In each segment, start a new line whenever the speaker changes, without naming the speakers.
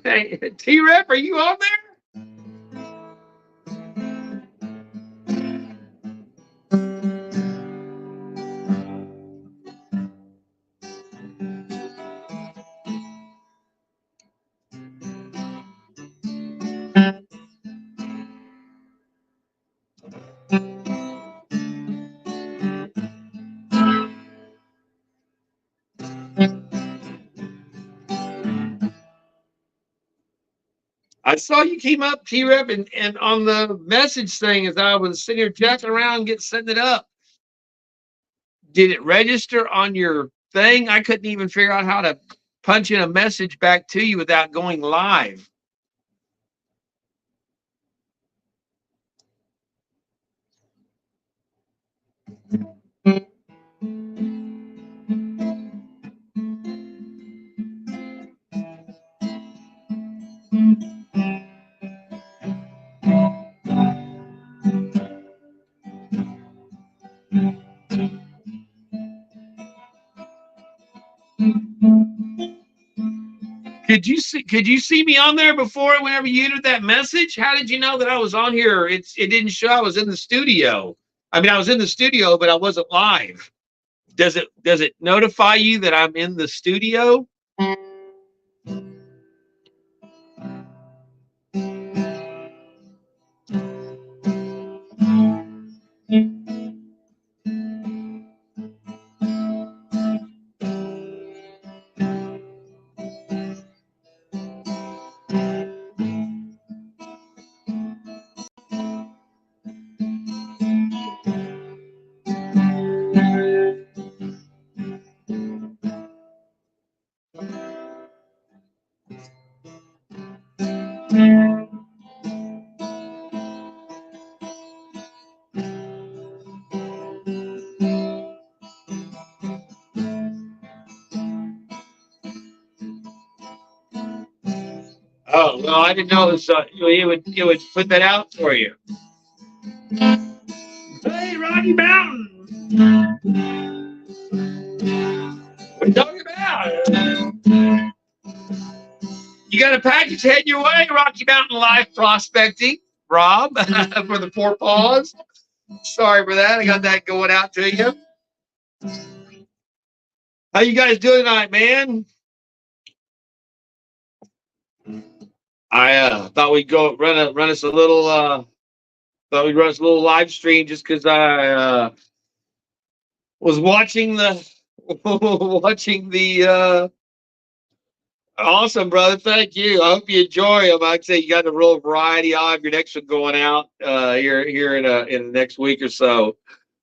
Hey, T-Rep, are you on there? I saw you came up, T-Rep, and on the message thing as I was sitting here jacking around, setting it up. Did it register on your thing? I couldn't even figure out how to punch in a message back to you without going live. Could you see me on there before whenever you entered that message? How did you know that I was on here? It didn't show I was in the studio. I mean, I was in the studio, but I wasn't live. Does it notify you that I'm in the studio? Oh well, I didn't know it was. It would put that out for you. Hey, Rocky Mountain, what are you talking about? You got a package heading your way, Rocky Mountain Life Prospecting, Rob, for the Four Paws. Sorry for that. I got that going out to you. How you guys doing tonight, man? I thought we'd go run us a little. Thought we'd run us a little live stream just because I was watching the watching the. Awesome, brother. Thank you. I hope you enjoy them. Like I say, you got a real variety of your next one going out here in the next week or so.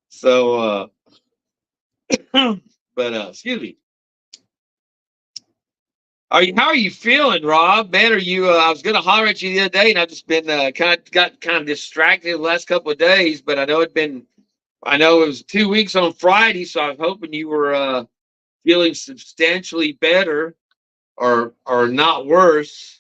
So, but excuse me. How are you feeling, Rob? Man, are you? I was going to holler at you the other day, and I've just been kind of distracted the last couple of days. But I know it was 2 weeks on Friday, so I was hoping you were feeling substantially better or not worse.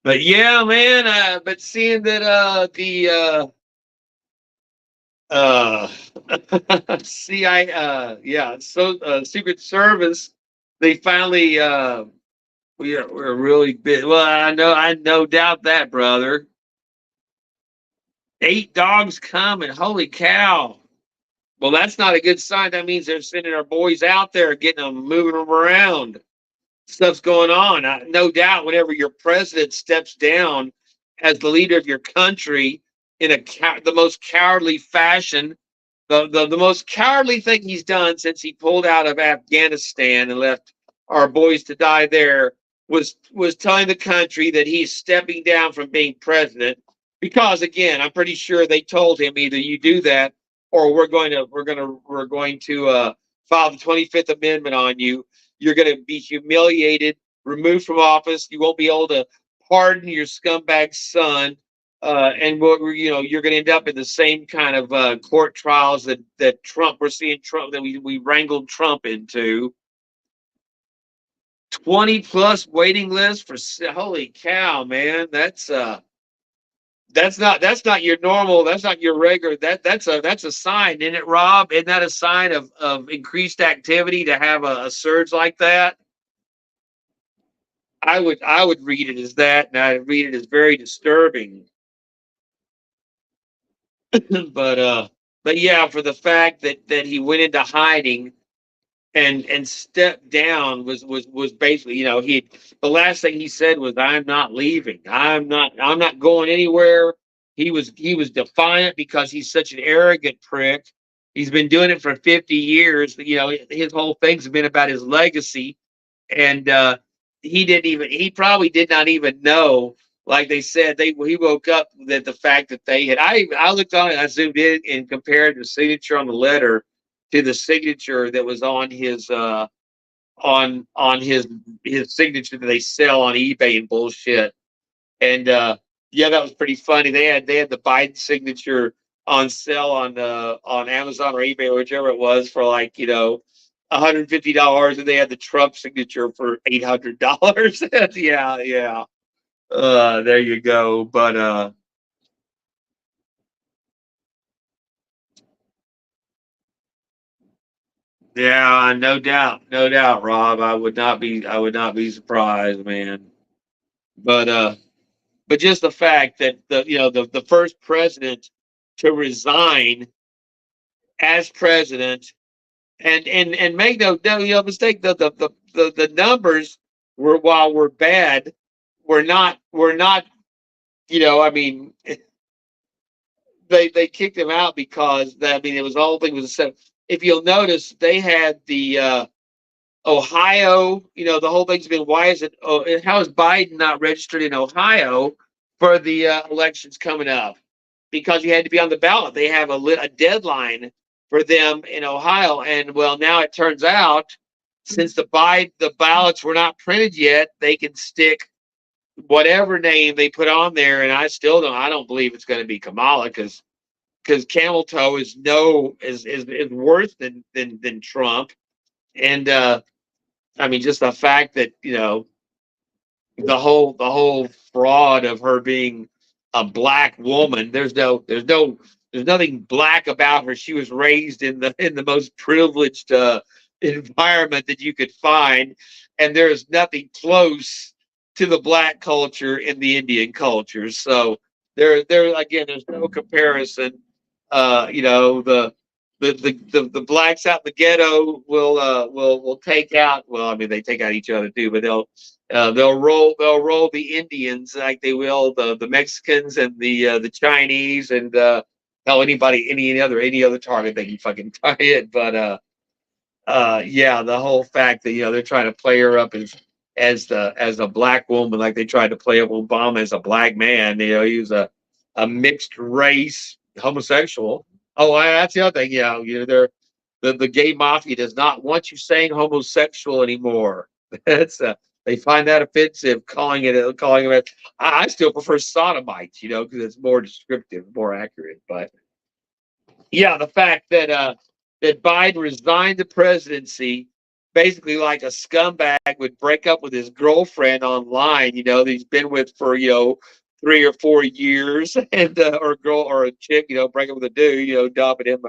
But yeah, man. But seeing that the uh CI yeah, so Secret Service, they finally we're really big. Well, I no doubt that, brother. 8 dogs coming. Holy cow. Well, that's not a good sign. That means they're sending our boys out there, getting them, moving them around. Stuff's going on. No doubt, whenever your president steps down as the leader of your country in the most cowardly fashion, the most cowardly thing he's done since he pulled out of Afghanistan and left our boys to die there was telling the country that he's stepping down from being president. Because again, I'm pretty sure they told him either you do that or we're going to file the 25th Amendment on you. You're going to be humiliated, removed from office. You won't be able to pardon your scumbag son. And what you're going to end up in the same kind of court trials that Trump we're seeing Trump that we wrangled Trump into. 20 plus waiting list for holy cow, man. That's not your normal, that's not your regular, that's a sign, isn't it, Rob? Isn't that a sign of increased activity to have a surge like that? I would read it as that, and I read it as very disturbing. but but yeah, for the fact that he went into hiding and stepped down was basically, he the last thing he said was, "I'm not leaving. I'm not going anywhere." He was defiant because he's such an arrogant prick. He's been doing it for 50 years. His whole thing's been about his legacy, and he probably did not even know. Like they said, he woke up that the fact that they had. I looked on it, I zoomed in and compared the signature on the letter to the signature that was on his signature that they sell on eBay and bullshit. And yeah, that was pretty funny. They had the Biden signature on sale on Amazon or eBay or whichever it was for like $150, and they had the Trump signature for $800. Yeah, yeah. There you go. But yeah, no doubt, no doubt, Rob. I would not be surprised, man. But just the fact that the first president to resign as president, and make no mistake, the numbers while we're bad, we're not I mean, they kicked him out because it was the whole thing was a set. If you'll notice, they had the Ohio, the whole thing's been, why is it? Oh, how is Biden not registered in Ohio for the elections coming up? Because you had to be on the ballot. They have a deadline for them in Ohio, and well, now it turns out since the ballots were not printed yet, they can stick whatever name they put on there, and I don't believe it's going to be Kamala because Camel Toe is worse than Trump, and just the fact that the whole fraud of her being a black woman. There's nothing black about her. She was raised in the most privileged environment that you could find, and there's nothing close to the black culture in the Indian culture. So there again, there's no comparison. The blacks out in the ghetto will take out. Well, they take out each other too, but they'll roll the Indians like they will the Mexicans and the Chinese and hell, any other target they can fucking target. But yeah, the whole fact that they're trying to play her up as a black woman, like they tried to play up Obama as a black man. He was a mixed race homosexual. Oh, that's the other thing. They're the gay mafia does not want you saying homosexual anymore. That's they find that offensive, calling it. I still prefer sodomites, because it's more descriptive, more accurate. But yeah, the fact that Biden resigned the presidency, basically like a scumbag would break up with his girlfriend online, that he's been with for 3 or 4 years, and or a girl or a chick, break up with a dude, dumping him.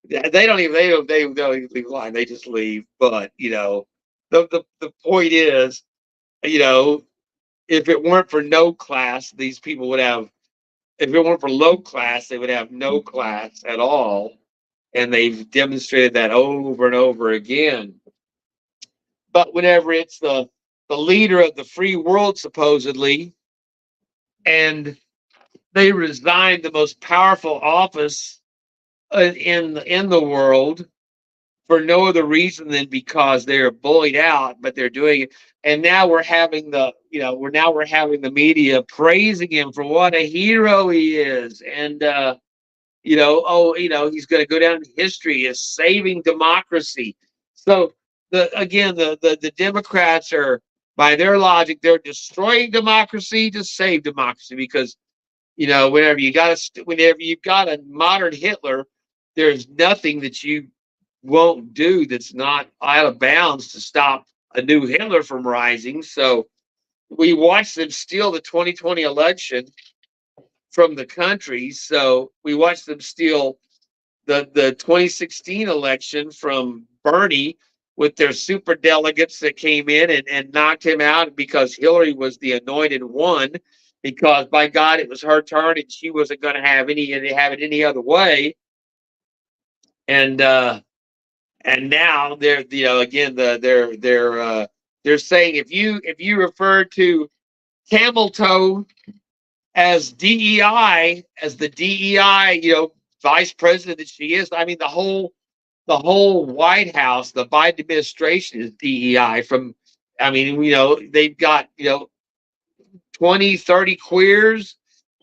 They don't even leave line. They just leave. But the point is, you know, if it weren't for no class, these people would have. If it weren't for low class, they would have no class at all, and they've demonstrated that over and over again. But whenever it's the leader of the free world, supposedly, and they resign the most powerful office in the world for no other reason than because they're bullied out, but they're doing it. And now we're having the media praising him for what a hero he is, and he's going to go down in history as saving democracy. So the Democrats are, by their logic, they're destroying democracy to save democracy because whenever you've got a modern Hitler, there's nothing that you won't do that's not out of bounds to stop a new Hitler from rising. So we watched them steal the 2020 election from the country. So we watched them steal the 2016 election from Bernie with their super delegates that came in and knocked him out because Hillary was the anointed one, because by God it was her turn and she wasn't going to have it any other way. And now they're again they're saying if you refer to camel toe as DEI, as the DEI, vice president that she is. I mean, the whole White House, the Biden administration is DEI. They've got 20, 30 queers,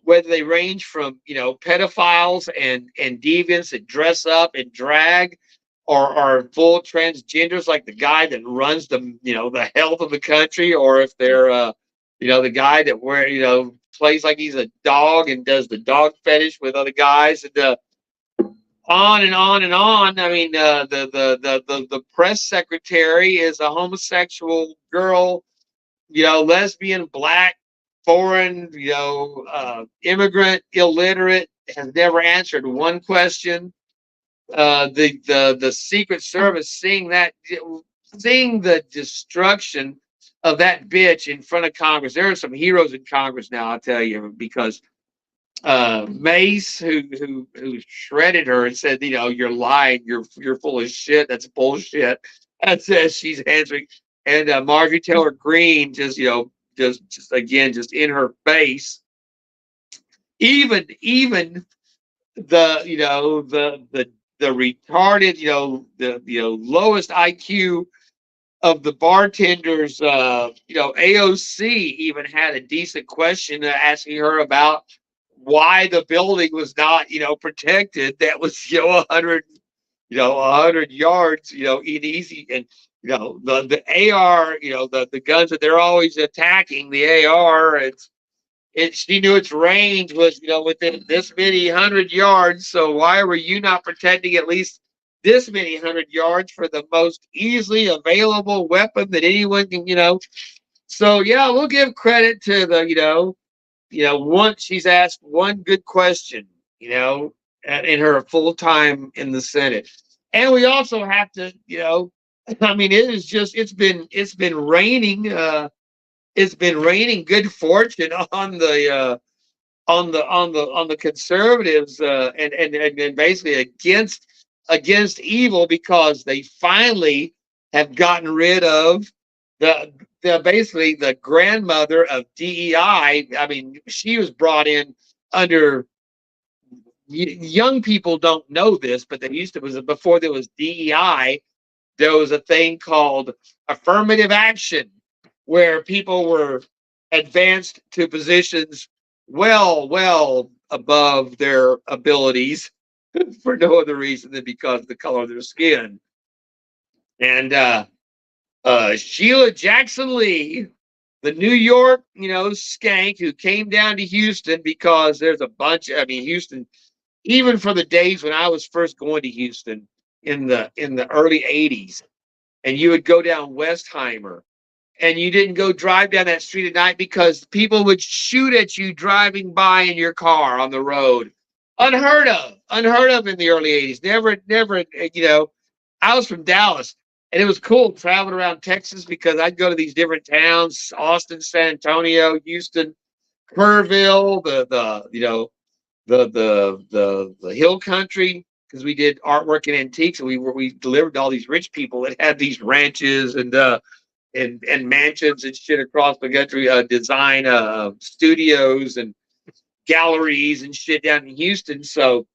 whether they range from pedophiles and deviants that dress up and drag, or are full transgenders like the guy that runs the health of the country, or if they're the guy that plays like he's a dog and does the dog fetish with other guys, and on and on and on. I mean, the press secretary is a homosexual girl, lesbian, black, foreign, immigrant, illiterate, has never answered one question. The Secret Service seeing the destruction of that bitch in front of Congress. There are some heroes in Congress now, I'll tell you, because Mace, who shredded her and said, you're lying, you're full of shit, that's bullshit. That says she's answering, and Marjorie Taylor Greene just again just in her face. Even the retarded, the lowest IQ of the bartenders, AOC even had a decent question asking her about why the building was not, protected. That was, 100 yards, in easy, and the AR, the guns that they're always attacking, the AR, she knew its range was, within this many 100 yards. So why were you not protecting at least this many 100 yards for the most easily available weapon that anyone can, So yeah, we'll give credit to the, once she's asked one good question, in her full time in the Senate. And we also have to, I mean, it's been raining. It's been raining good fortune on the conservatives, and basically against evil, because they finally have gotten rid of basically the grandmother of DEI. I mean, she was brought in under, young people don't know this, but before there was DEI, there was a thing called affirmative action, where people were advanced to positions well above their abilities for no other reason than because of the color of their skin. And Sheila Jackson Lee, the New York, skank who came down to Houston because there's a bunch. I mean, Houston, even for the days when I was first going to Houston in the early '80s, and you would go down Westheimer, and you didn't go drive down that street at night because people would shoot at you driving by in your car on the road. Unheard of in the early '80s. Never. I was from Dallas, and it was cool traveling around Texas because I'd go to these different towns: Austin, San Antonio, Houston, Kerrville, the Hill Country, because we did artwork and antiques, and we delivered to all these rich people that had these ranches and mansions and shit across the country, design studios and galleries and shit down in Houston. So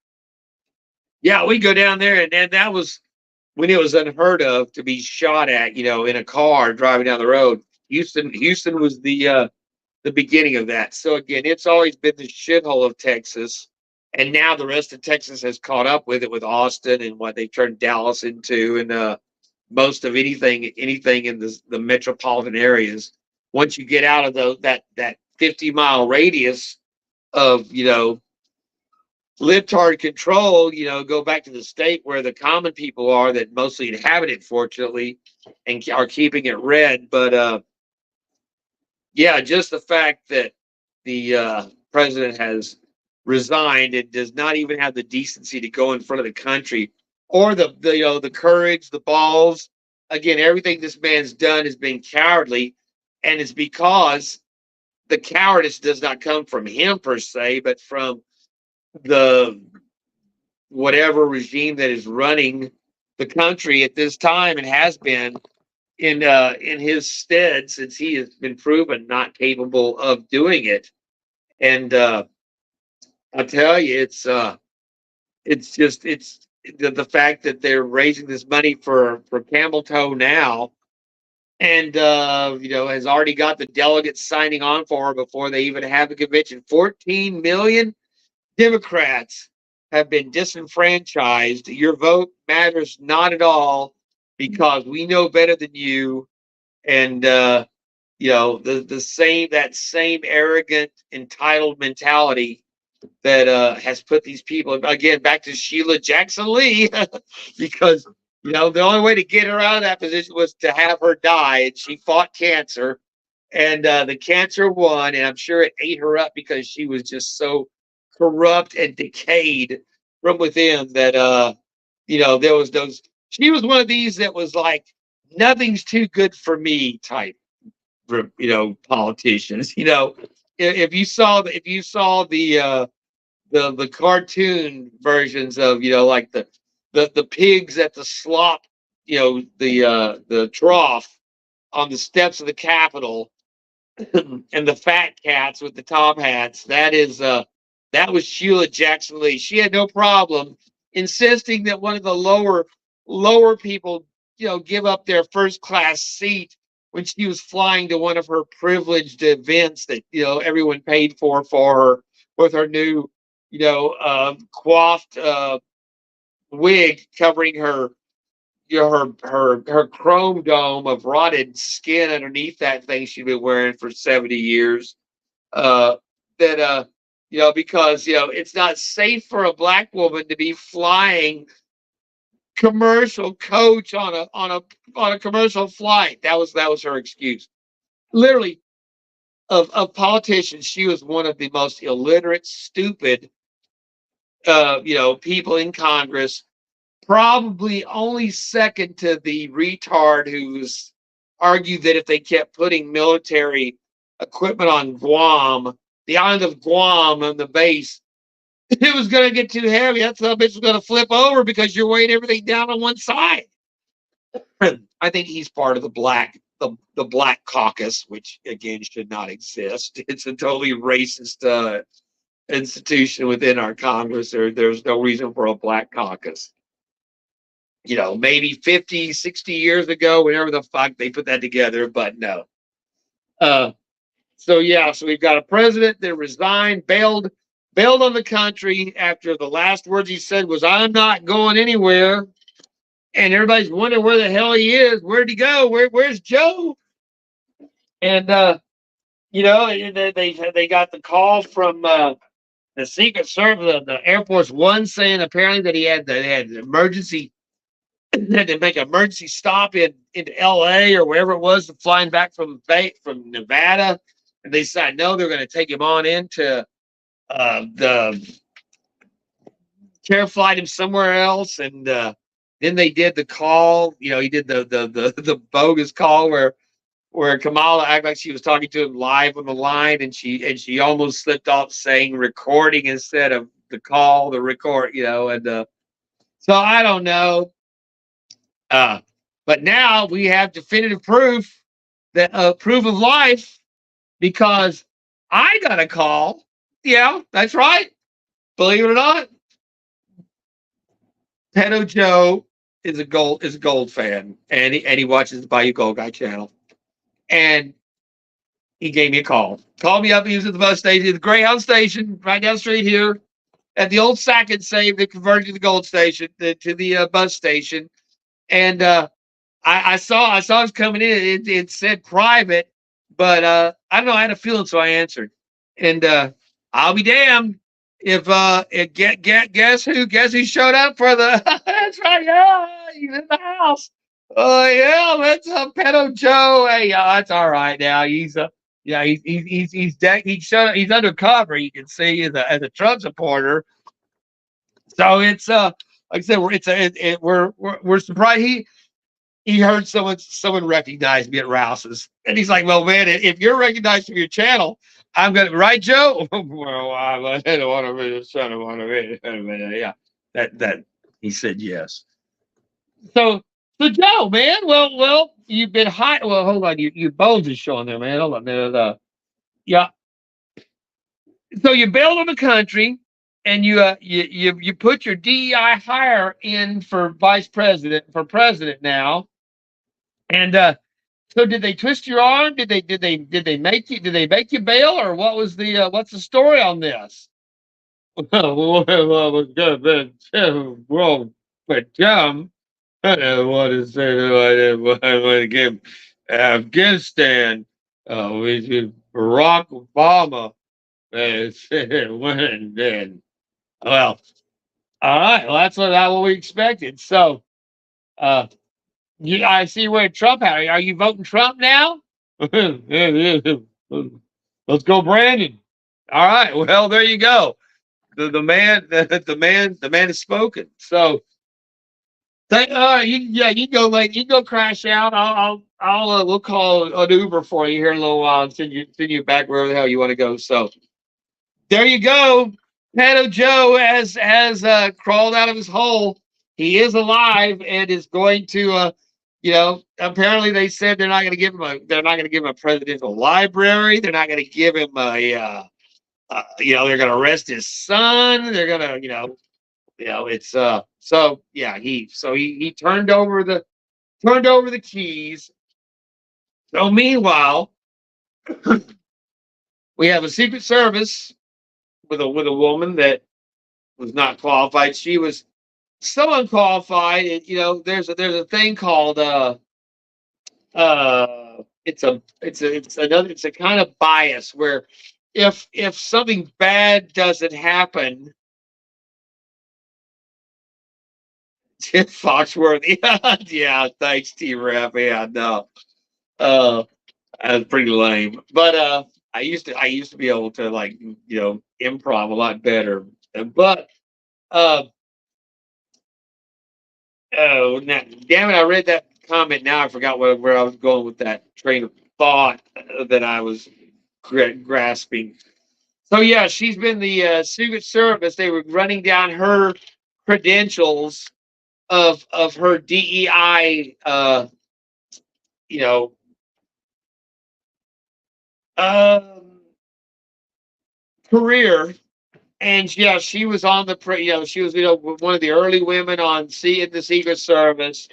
yeah, we go down there, and that was when it was unheard of to be shot at, in a car driving down the road. Houston was the beginning of that. So again, it's always been the shithole of Texas, and now the rest of Texas has caught up with it, with Austin and what they've turned Dallas into, and most of anything in the metropolitan areas. Once you get out of that 50-mile radius of libtard control, go back to the state where the common people are that mostly inhabit it, fortunately, and are keeping it red. But yeah, just the fact that the president has resigned and does not even have the decency to go in front of the country or the courage, the balls. Again, everything this man's done has been cowardly, and it's because the cowardice does not come from him per se, but from the whatever regime that is running the country at this time and has been in his stead, since he has been proven not capable of doing it. And I tell you, it's the fact that they're raising this money for Camel Toe now, and has already got the delegates signing on for her before they even have the convention. 14 million Democrats have been disenfranchised. Your vote matters not at all because we know better than you. And that same arrogant, entitled mentality that has put these people again back to Sheila Jackson Lee, because the only way to get her out of that position was to have her die, and she fought cancer, and the cancer won, and I'm sure it ate her up because she was just so corrupt and decayed from within that there was those. She was one of these that was like nothing's too good for me type politicians. If you saw the cartoon versions of like the pigs at the slop, the trough on the steps of the Capitol, and the fat cats with the top hats, that was Sheila Jackson Lee. She had no problem insisting that one of the lower people give up their first class seat when she was flying to one of her privileged events that everyone paid for her with her new coiffed wig covering her her chrome dome of rotted skin underneath that thing she'd been wearing for 70 years. That because it's not safe for a black woman to be flying commercial coach on a commercial flight. That was her excuse. Literally, of politicians, she was one of the most illiterate, stupid people in Congress, probably only second to the retard who's argued that if they kept putting military equipment on Guam, the island of Guam, on the base, it was going to get too heavy. That bitch was going to flip over because you're weighing everything down on one side. I think he's part of the Black Caucus, which again should not exist. It's a totally racist institution within our Congress. There's no reason for a Black Caucus. Maybe 50, 60 years ago, whenever the fuck they put that together, but no. So we've got a president that resigned, bailed on the country after the last words he said was, "I'm not going anywhere." And everybody's wondering where the hell he is. Where'd he go? Where's Joe? And they got the call from the Secret Service, the Air Force One, saying apparently that they had an emergency, had to make an emergency stop into L.A. or wherever it was, flying back from Nevada, and they decided no, they're going to take him on into the flight him somewhere else, and then they did the call. He did the bogus call where Kamala acted like she was talking to him live on the line, and she almost slipped off saying recording instead of the call, the record, and so I don't know. But now we have definitive proof proof of life, because I got a call. Yeah, that's right. Believe it or not, Pedojoe is a gold fan, and he watches the Bayou Gold Guy channel, and he gave me a call. Called me up. He was at the bus station, the Greyhound station, right down the street here, at the old Sack and Save that converted to the Gold Station, to the bus station, and I saw it coming in. It said private, but I don't know. I had a feeling, so I answered, and I'll be damned if guess who showed up for the that's right, yeah, he's in the house. Oh yeah, that's Pedojoe. Hey, that's all right now. Yeah, he's showed up, he's undercover, you can see as a Trump supporter. So it's like I said, we're surprised he heard someone recognize me at Rouse's, and he's like, "Well, man, if you're recognized from your channel, I'm gonna right, Joe." Well, I don't want to be the son of one of it. Yeah, that he said yes. So Joe, man, well, you've been high. Well, hold on, your bones is showing there, man. Hold on, yeah. So you bailed on the country, and you put your DEI hire in for president now, and so did they twist your arm? Did they make you bail, or what was what's the story on this? Well, I was gonna be well, but I don't want to say that I want to give Afghanistan, which is Barack Obama, winning. Then, well, all right, well that's what we expected. So, uh, I see where Trump. Are you voting Trump now? Let's go, Brandon. All right. Well, there you go. The man has spoken. So, you go you go crash out. We'll call an Uber for you here in a little while and send you back wherever the hell you want to go. So there you go. Pedo Joe has crawled out of his hole. He is alive and is going to apparently they said they're not going to give him a presidential library. They're not going to give him they're going to arrest his son. They're going to it's so yeah, he turned over the keys. So meanwhile, we have a Secret Service with a woman that was not qualified. She was so unqualified. There's a thing called it's a kind of bias where if something bad doesn't happen, Tim Foxworthy. Yeah, thanks, T Rep. Yeah, no. Uh that's pretty lame. But I used to be able to improv a lot better. But uh oh, now, damn it, I read that comment. Now I forgot where I was going with that train of thought that I was grasping. So yeah, she's been the Secret Service. They were running down her credentials of her DEI, you know, um, career. And yeah, she was on she was one of the early women on in the Secret Service,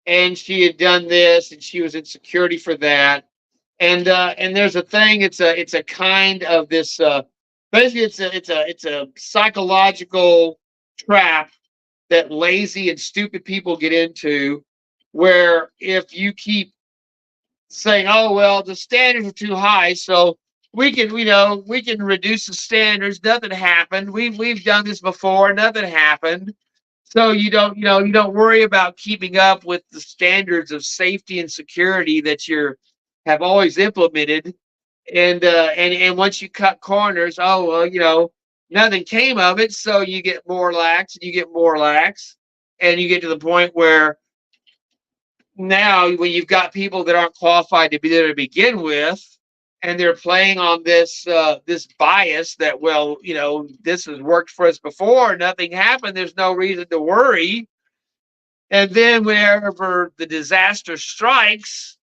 and she had done this, and she was in security for that. And there's a thing. It's a kind of this. Basically, it's a psychological trap that lazy and stupid people get into, where if you keep saying, "Oh well, the standards are too high, so we can reduce the standards. Nothing happened. We've done this before. Nothing happened." So you don't worry about keeping up with the standards of safety and security that you have always implemented, and once you cut corners, oh well, nothing came of it. So you get more lax, and you get more lax, and you get to the point where now when you've got people that aren't qualified to be there to begin with, and they're playing on this bias that, well, this has worked for us before, nothing happened, there's no reason to worry. And then wherever the disaster strikes,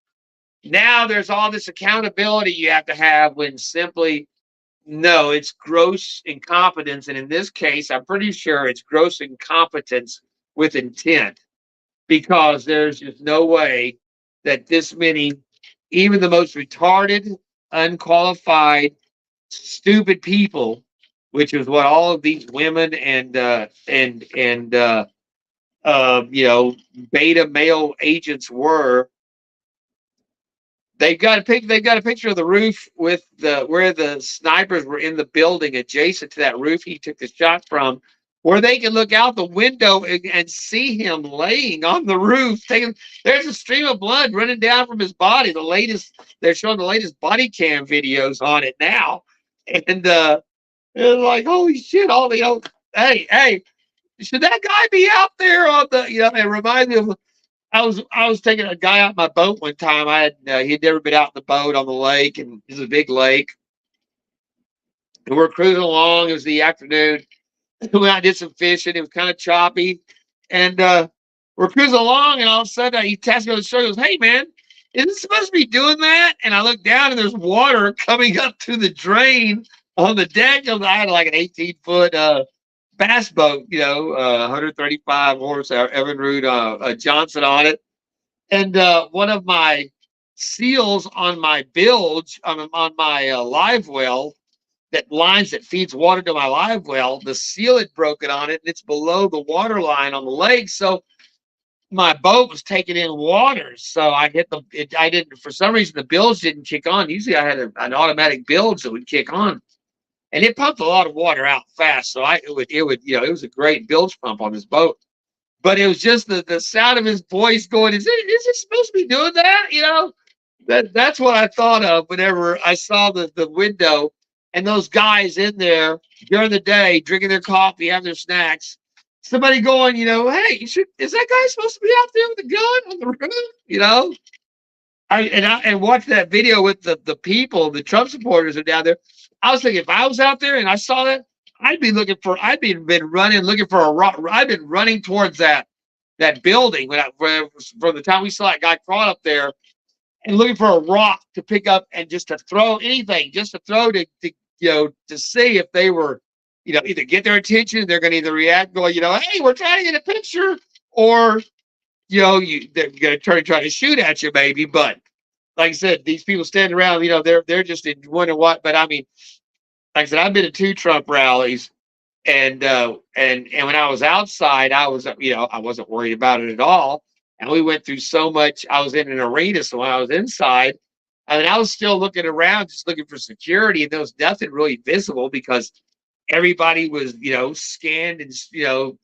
now there's all this accountability you have to have, when simply no, it's gross incompetence. And in this case, I'm pretty sure it's gross incompetence with intent, because there's just no way that this many, even the most retarded, unqualified, stupid people, which is what all of these women and beta male agents were, They've got a picture of the roof with the where the snipers were in the building adjacent to that roof he took the shot from, where they can look out the window and see him laying on the roof. There's a stream of blood running down from his body. They're showing the latest body cam videos on it now, and it's like holy shit! Hey, should that guy be out there on the? It reminds me of I was taking a guy out my boat one time. He'd never been out in the boat on the lake, and it's a big lake. And we're cruising along. It was the afternoon. We went out and did some fishing. It was kind of choppy, and we're cruising along, and all of a sudden he taps me on the shoulder. He goes, "Hey man, isn't it supposed to be doing that?" And I look down, and there's water coming up through the drain on the deck. I had like an 18-foot bass boat, 135 horse Evinrude Johnson on it. And one of my seals on my bilge, on my live well, that feeds water to my live well, the seal had broken on it, and it's below the water line on the lake. So my boat was taking in water. So I didn't, for some reason, the bilge didn't kick on. Usually I had an automatic bilge that would kick on. And it pumped a lot of water out fast, so it was a great bilge pump on this boat. But it was just the sound of his voice going, is it supposed to be doing that? That's what I thought of whenever I saw the window and those guys in there during the day drinking their coffee, having their snacks. Somebody going, hey, is that guy supposed to be out there with a gun on the roof? And watch that video with the people, the Trump supporters are down there. I was thinking if I was out there and I saw that, I'd been running looking for a rock. I've been running towards that building from the time we saw that guy crawling up there and looking for a rock to pick up and just to throw anything, just to throw to see if they were, either get their attention. They're going to either react, going, hey, we're trying to get a picture, or they're going to try to shoot at you, maybe. But like I said, these people standing around, they're just wondering what. But I mean, like I said, I've been to 2 Trump rallies, and when I was outside, I wasn't worried about it at all. And we went through so much. I was in an arena, so when I was inside, I mean, I was still looking around, just looking for security, and there was nothing really visible because everybody was, scanned and strip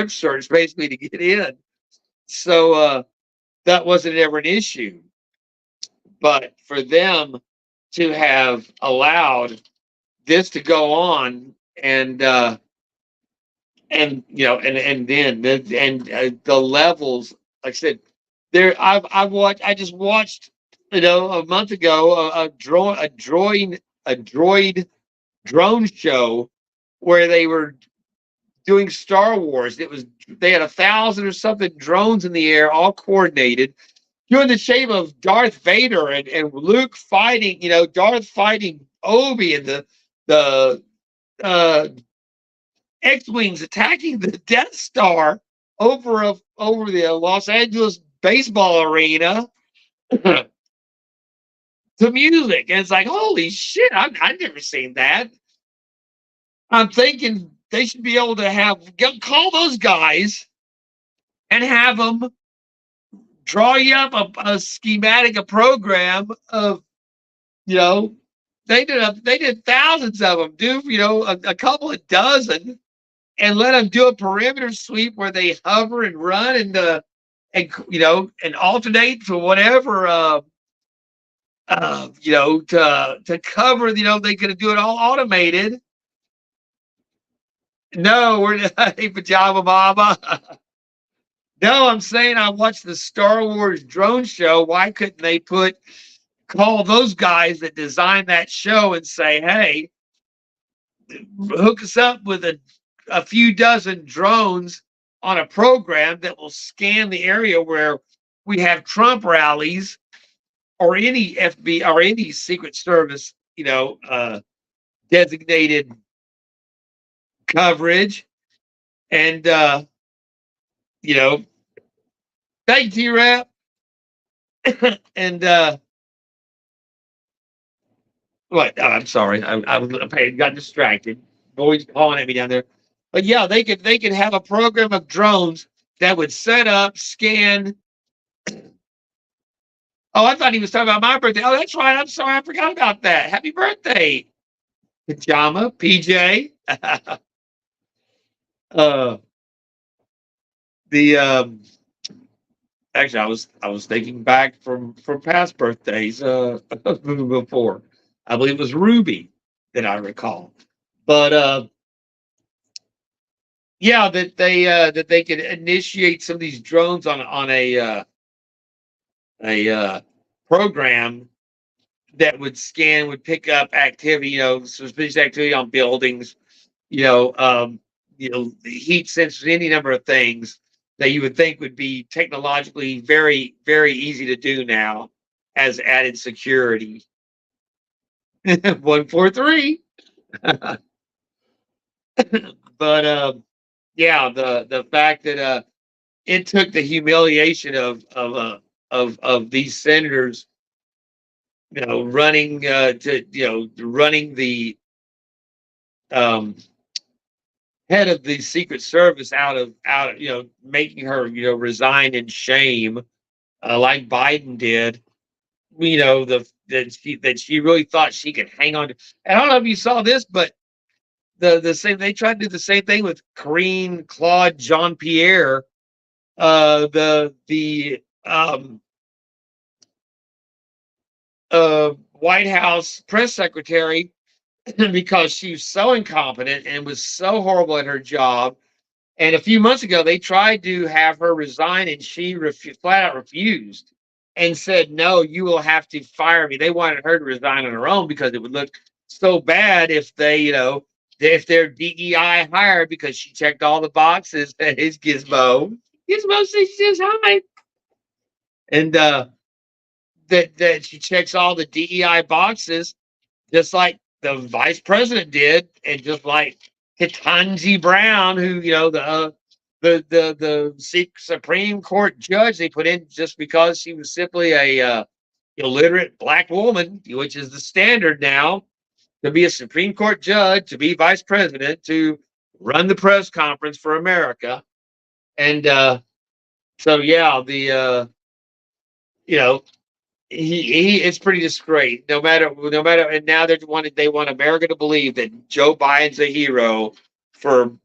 searched basically to get in. So that wasn't ever an issue. But for them to have allowed this to go on, and then the levels, like I said, I just watched, a month ago, a droid drone show where they were doing Star Wars. They had 1,000 or something drones in the air, all coordinated, doing the shape of Darth Vader and Luke fighting, Darth fighting Obi, and the X-wings attacking the Death Star over the Los Angeles baseball arena to music. And it's like, holy shit, I've never seen that. I'm thinking they should be able to call those guys and have them draw you up a schematic, a program of, they did thousands of them, do, a couple of dozen, and let them do a perimeter sweep where they hover and run and alternate to whatever, to cover, they could do it all automated. No, we're not a pajama mama. No, I'm saying I watched the Star Wars drone show. Why couldn't they call those guys that designed that show and say, hey, hook us up with a few dozen drones on a program that will scan the area where we have Trump rallies or any FBI or any Secret Service, designated coverage. And, thank you, Rap. And, what? Oh, I'm sorry. I got distracted. Boys calling at me down there. But yeah, they could have a program of drones that would set up, scan, Oh, I thought he was talking about my birthday. Oh, that's right. I'm sorry. I forgot about that. Happy birthday, pajama, PJ. uh, the actually, I was thinking back from past birthdays before. I believe it was Ruby that I recall, but yeah, that they could initiate some of these drones on a program that would pick up activity, suspicious activity on buildings, you know, um, the heat sensors, any number of things that you would think would be technologically very, very easy to do now as added security. 143. But yeah, the fact that it took the humiliation of these senators, running to running the um, head of the Secret Service out of making her resign in shame, like Biden did. The that she really thought she could hang on to. And I don't know if you saw this, but the same they tried to do the same thing with Karine Claude Jean Pierre, the White House press secretary, because she was so incompetent and was so horrible at her job. And a few months ago, they tried to have her resign, and she flat out refused and said, "No, you will have to fire me." They wanted her to resign on her own because it would look so bad if if they're DEI hired, because she checked all the boxes at his Gizmo says hi, and that she checks all the DEI boxes, just like the vice president did, and just like Ketanji Brown, who the Supreme Court judge they put in just because she was simply a illiterate black woman, which is the standard now to be a Supreme Court judge, to be vice president, to run the press conference for America. And so yeah, the you know he it's pretty disgrace. No matter, and now they want America to believe that Joe Biden's a hero for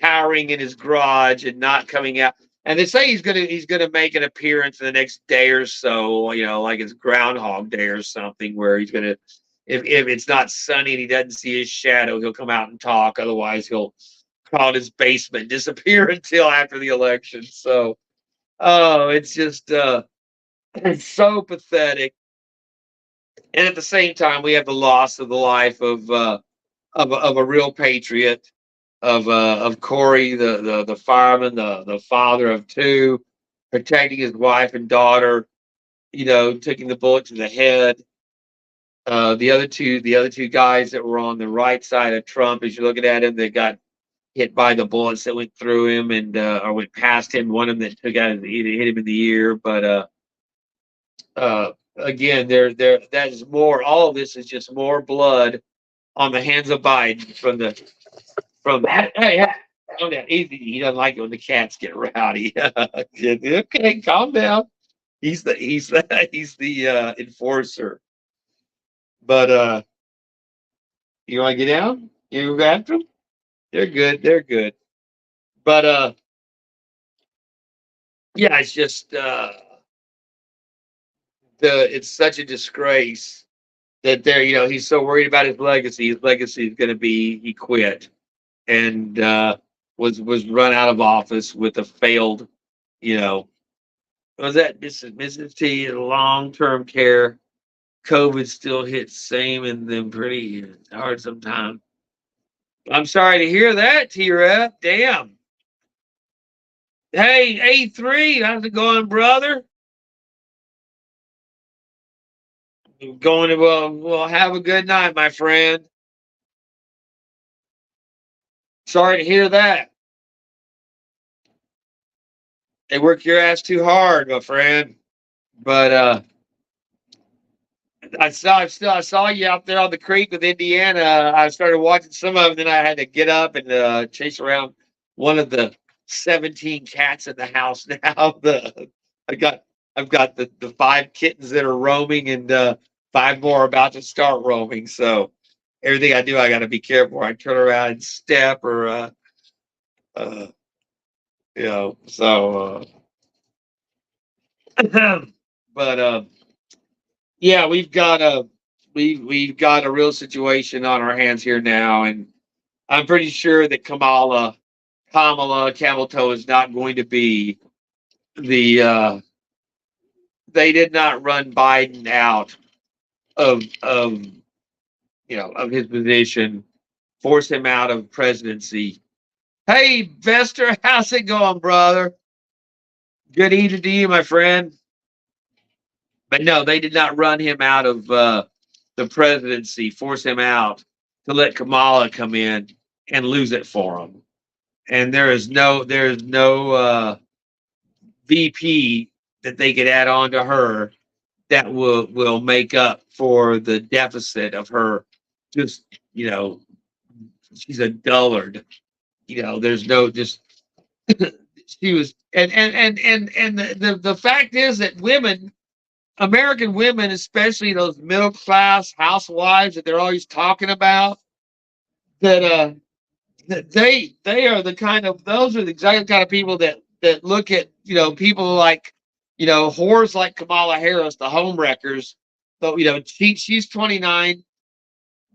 cowering in his garage and not coming out. And they say he's gonna make an appearance in the next day or so, like it's Groundhog Day or something, where he's gonna, if it's not sunny and he doesn't see his shadow, he'll come out and talk. Otherwise, he'll crawl in his basement and disappear until after the election. So, oh, it's just it's so pathetic. And at the same time, we have the loss of the life of a real patriot, of Corey, the fireman, the father of two, protecting his wife and daughter. Taking the bullet to the head. The other two guys that were on the right side of Trump, as you're looking at him, they got hit by the bullets that went through him and or went past him. One of them that took out hit him in the ear, but again, there that is more. All of this is just more blood on the hands of Biden from. Hey, calm down, easy. He doesn't like it when the cats get rowdy. Okay, calm down. He's the enforcer. But you want to get down? You go after them? They're good. They're good. But yeah, it's just it's such a disgrace that he's so worried about his legacy. His legacy is going to be he quit and was run out of office with a failed, you know, was that Mrs. T long term care. COVID still hits same and then pretty hard sometimes. I'm sorry to hear that, T-Rep. Damn. Hey, A3, how's it going, brother? Going to well, have a good night, my friend. Sorry to hear that. They work your ass too hard, my friend. But I saw you out there on the creek with Indiana. I started watching some of it, then I had to get up and chase around one of the 17 cats in the house now. I got I've got the 5 kittens that are roaming, and 5 more about to start roaming. So everything I do, I got to be careful. I turn around and step, or uh, So, but yeah, we've got a real situation on our hands here now, and I'm pretty sure that Kamala Camel Toe is not going to be the. They did not run Biden out of of his position, force him out of presidency. Hey, Vester, how's it going, brother? Good evening to you, my friend. But no, they did not run him out of the presidency, force him out to let Kamala come in and lose it for him. And there is no VP that they could add on to her that will make up for the deficit of her. Just she's a dullard. There's no just she was and the fact is that American women, especially those middle class housewives that they're always talking about, that they are the kind of those are the exact kind of people that look at people like whores like Kamala Harris, the home wreckers. But she's 29,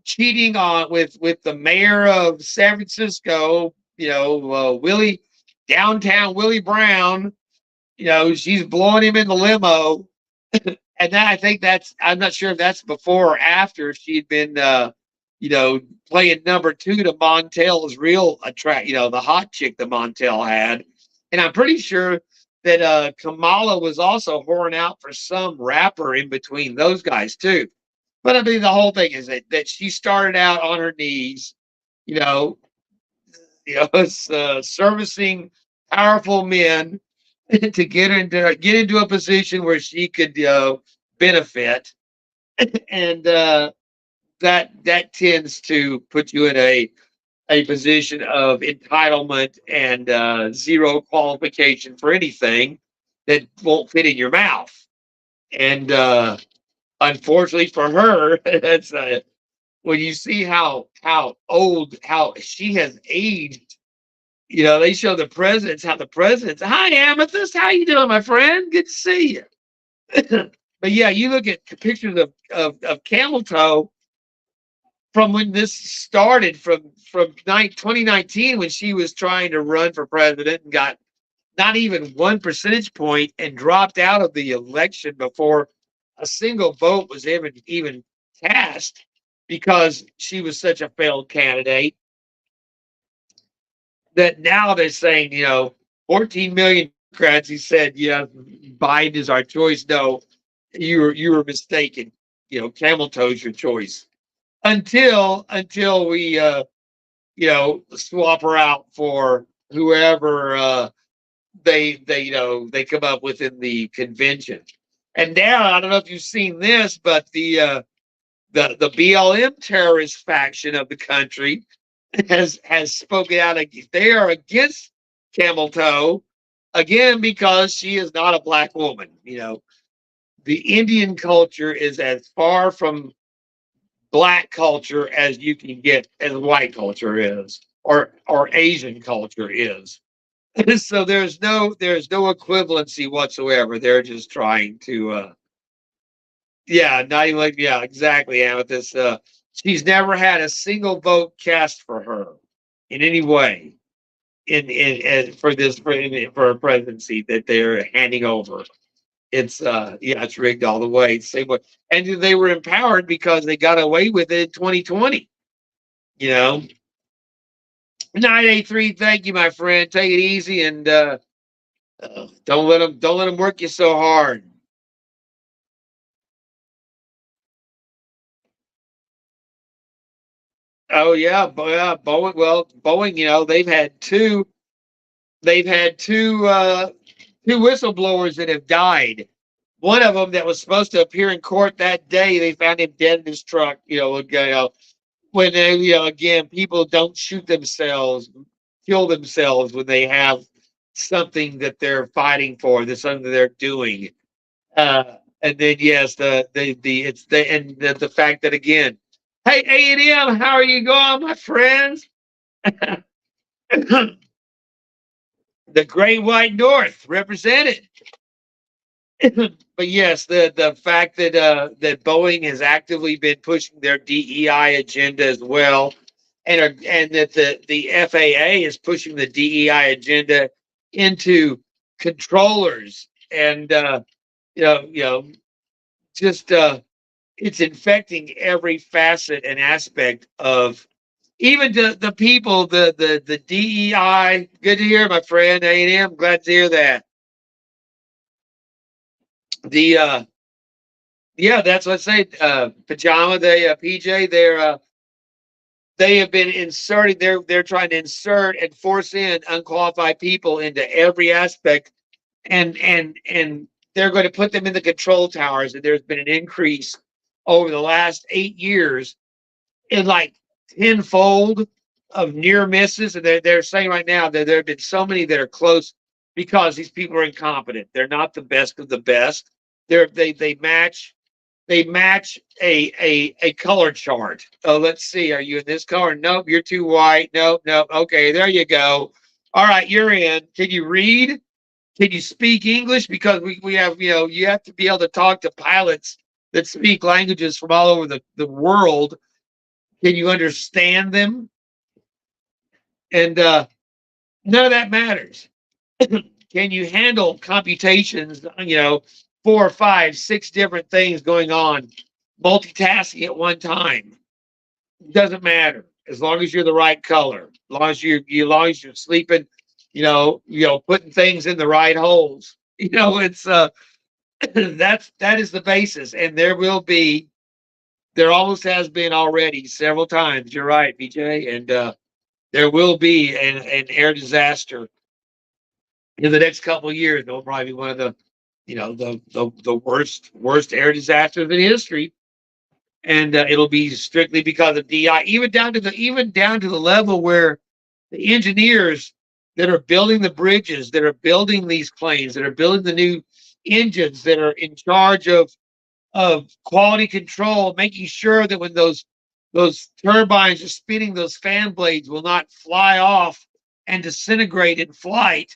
cheating on with the mayor of San Francisco, Willie downtown Willie Brown. She's blowing him in the limo. And then I think I'm not sure if that's before or after she'd been, playing number two to Montel's real the hot chick that Montel had. And I'm pretty sure that Kamala was also whoring out for some rapper in between those guys too. But I mean, the whole thing is that she started out on her knees, you know, servicing powerful men to get into a position where she could benefit, and that tends to put you in a position of entitlement and zero qualification for anything that won't fit in your mouth. And unfortunately for her, that's when you see how she has aged. They show the presidents. Hi, Amethyst. How you doing, my friend? Good to see you. But yeah, you look at pictures of Camel Toe from when this started, from 2019, when she was trying to run for president and got not even 1 percentage point and dropped out of the election before a single vote was even cast because she was such a failed candidate. That now they're saying, 14 million Democrats. He said, yeah, Biden is our choice. No, you were mistaken. Camel Toe's your choice until we swap her out for whoever they come up with in the convention. And now I don't know if you've seen this, but the BLM terrorist faction of the country has spoken out. They are against Camel Toe again because she is not a black woman. The Indian culture is as far from black culture as you can get, as white culture is, or Asian culture is. So there's no equivalency whatsoever. They're just trying to yeah, not even like, yeah, exactly, Amethyst. She's never had a single vote cast for her in any way for a presidency that they're handing over. It's it's rigged all the way. Same way, and they were empowered because they got away with it in 2020. 983. Thank you, my friend. Take it easy and don't let them work you so hard. Oh yeah, Boeing. Well, Boeing. They've had two whistleblowers that have died. One of them that was supposed to appear in court that day, they found him dead in his truck. When they, again, people don't shoot themselves, kill themselves when they have something that they're fighting for, that's something they're doing. And then yes, the it's the fact that again, hey A&M, how are you going, my friends? The Great White North represented. But yes, the fact that that Boeing has actively been pushing their DEI agenda as well, and that the FAA is pushing the DEI agenda into controllers, and just it's infecting every facet and aspect of even the people, the DEI. Good to hear, my friend A&M. Glad to hear that. The Yeah, that's what I say. Pajama, PJ, they have been inserting. They're trying to insert and force in unqualified people into every aspect, and they're going to put them in the control towers. And there's been an increase over the last 8 years in like tenfold of near misses. And they're saying right now that there have been so many that are close because these people are incompetent. They're not the best of the best. They match a color chart. Oh, let's see. Are you in this color? Nope, you're too white. Nope, nope. Okay, there you go. All right, you're in. Can you read? Can you speak English? Because we have, you have to be able to talk to pilots that speak languages from all over the world. Can you understand them? And none of that matters. Can you handle computations, 4, 5, 6 different things going on, multitasking at one time? Doesn't matter as long as you're the right color, as long as you're sleeping, putting things in the right holes. It's that is the basis, and there almost has been already several times. You're right, BJ, and there will be an air disaster in the next couple of years. It'll probably be one of the worst air disasters in history, and it'll be strictly because of DI. Even down to the level where the engineers that are building the bridges, that are building these planes, that are building the new engines, that are in charge of quality control, making sure that when those turbines are spinning, those fan blades will not fly off and disintegrate in flight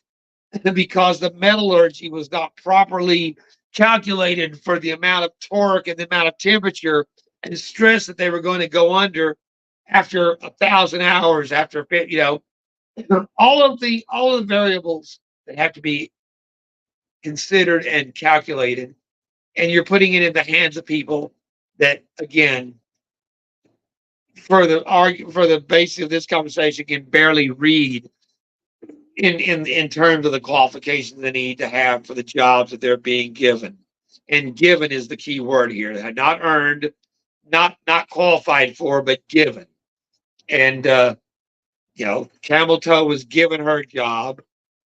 because the metallurgy was not properly calculated for the amount of torque and the amount of temperature and stress that they were going to go under after 1,000 hours, after all of the variables that have to be considered and calculated, and you're putting it in the hands of people that, again, for the basis of this conversation, can barely read in terms of the qualifications they need to have for the jobs that they're being given. And given is the key word here. They're not earned, not qualified for, but given. And Camel Toe was given her job.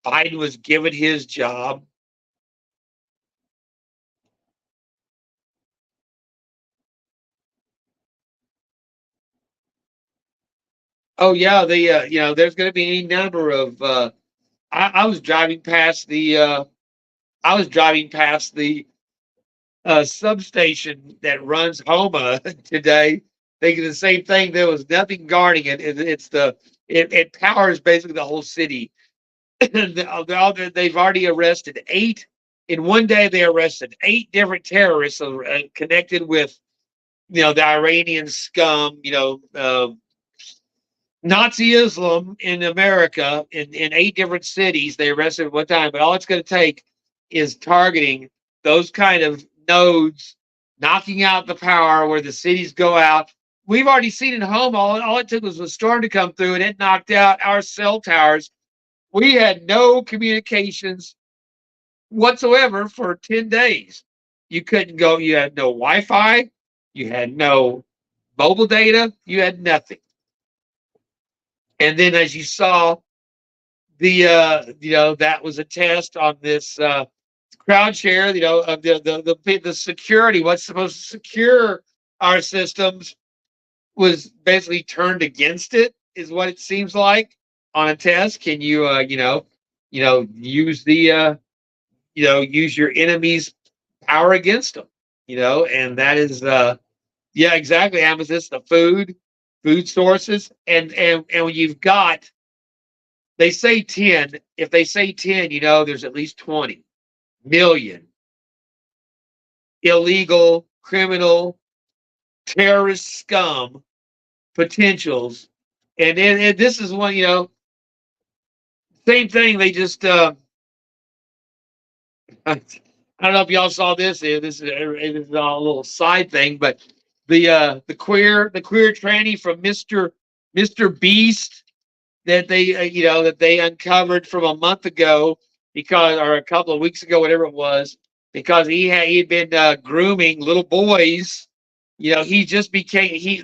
Biden was given his job. Oh yeah, there's going to be a number of. I was driving past the substation that runs Homa today, thinking the same thing. There was nothing guarding it. It powers basically the whole city. They've already arrested 8 in one day. They arrested 8 different terrorists connected with the Iranian scum. Nazi Islam in America in 8 different cities. They arrested at one time, but all it's going to take is targeting those kind of nodes, knocking out the power where the cities go out. We've already seen it at home. All it took was a storm to come through, and it knocked out our cell towers. We had no communications whatsoever for 10 days. You couldn't go. You had no Wi-Fi. You had no mobile data. You had nothing. And then, as you saw, that was a test on this crowd share, of the security. What's supposed to secure our systems was basically turned against it, is what it seems like on a test. Can you use use your enemy's power against them, and that is, yeah, exactly. Amethyst, the food sources, and when you've got, they say 10. If they say 10, there's at least 20 million illegal, criminal, terrorist scum potentials, and this is one, same thing. They just, I don't know if y'all saw this. This is all a little side thing, but the queer tranny from Mister Beast that they that they uncovered from a month ago, because, or a couple of weeks ago, whatever it was, because he'd been grooming little boys. He just became he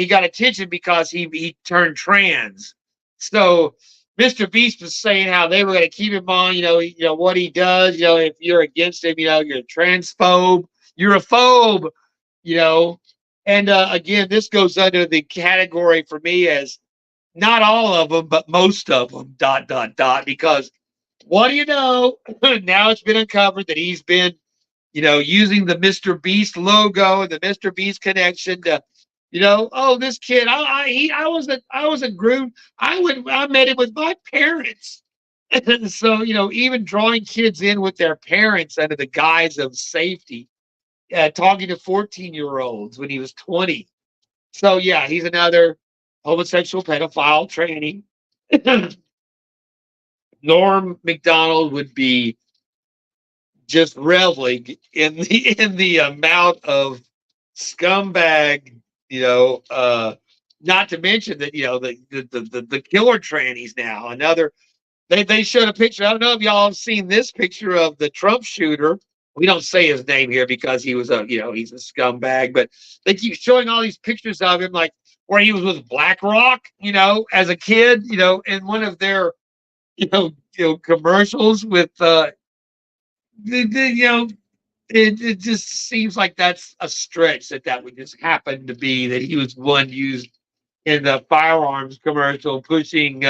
got attention because he turned trans. So Mr. Beast was saying how they were going to keep him on, what he does, if you're against him, you're a transphobe, you're a phobe, you know. And again, this goes under the category for me as not all of them, but most of them, dot, dot, dot, because what do you know? Now it's been uncovered that he's been, using the Mr. Beast logo and the Mr. Beast connection to, oh, this kid, I was a groom. I met him with my parents. And so, even drawing kids in with their parents under the guise of safety, talking to 14-year-olds when he was 20. So yeah, he's another homosexual pedophile tranny. Norm Macdonald would be just reveling in the amount of scumbag, not to mention that, the killer trannies now. Another, they showed a picture. I don't know if y'all have seen this picture of the Trump shooter. We don't say his name here because he was he's a scumbag, but they keep showing all these pictures of him, like where he was with BlackRock, as a kid, in one of their, commercials with, it just seems like that's a stretch that would just happen to be that he was one used in the firearms commercial pushing,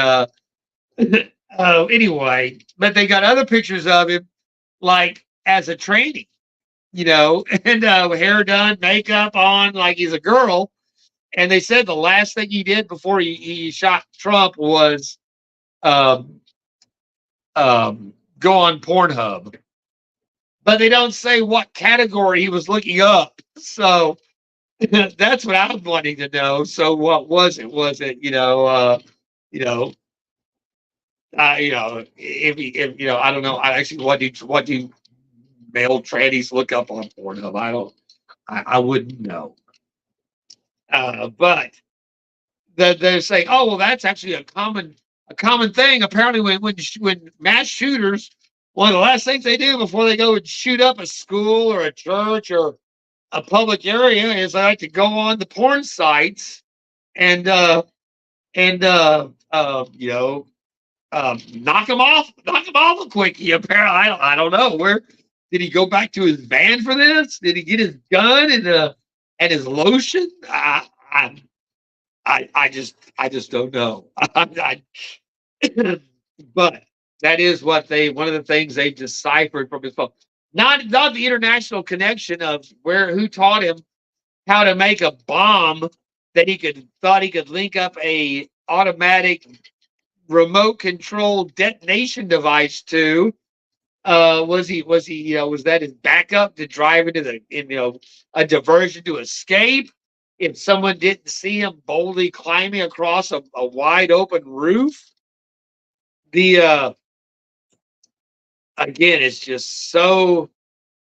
anyway, but they got other pictures of him like as a trainee, and hair done, makeup on, like he's a girl. And they said the last thing he did before he shot Trump was um, go on Pornhub, but they don't say what category he was looking up. So that's what I'm wanting to know. So what was it? Was it, you know, if I don't know. I actually, what do male trannies look up on Pornhub? I don't. I wouldn't know. But they're saying, oh well, that's actually a common thing. Apparently, when mass shooters, one of the last things they do before they go and shoot up a school or a church or a public area is they like to go on the porn sites and knock him off a quickie. Apparently, I don't know where did he go back to his van for this? Did he get his gun and his lotion? I just don't know. But that is one of the things they deciphered from his phone. Not the international connection of who taught him how to make a bomb that thought he could link up a automatic remote control detonation device to. Was that his backup to drive a diversion to escape if someone didn't see him boldly climbing across a wide open roof? The Again, it's just so.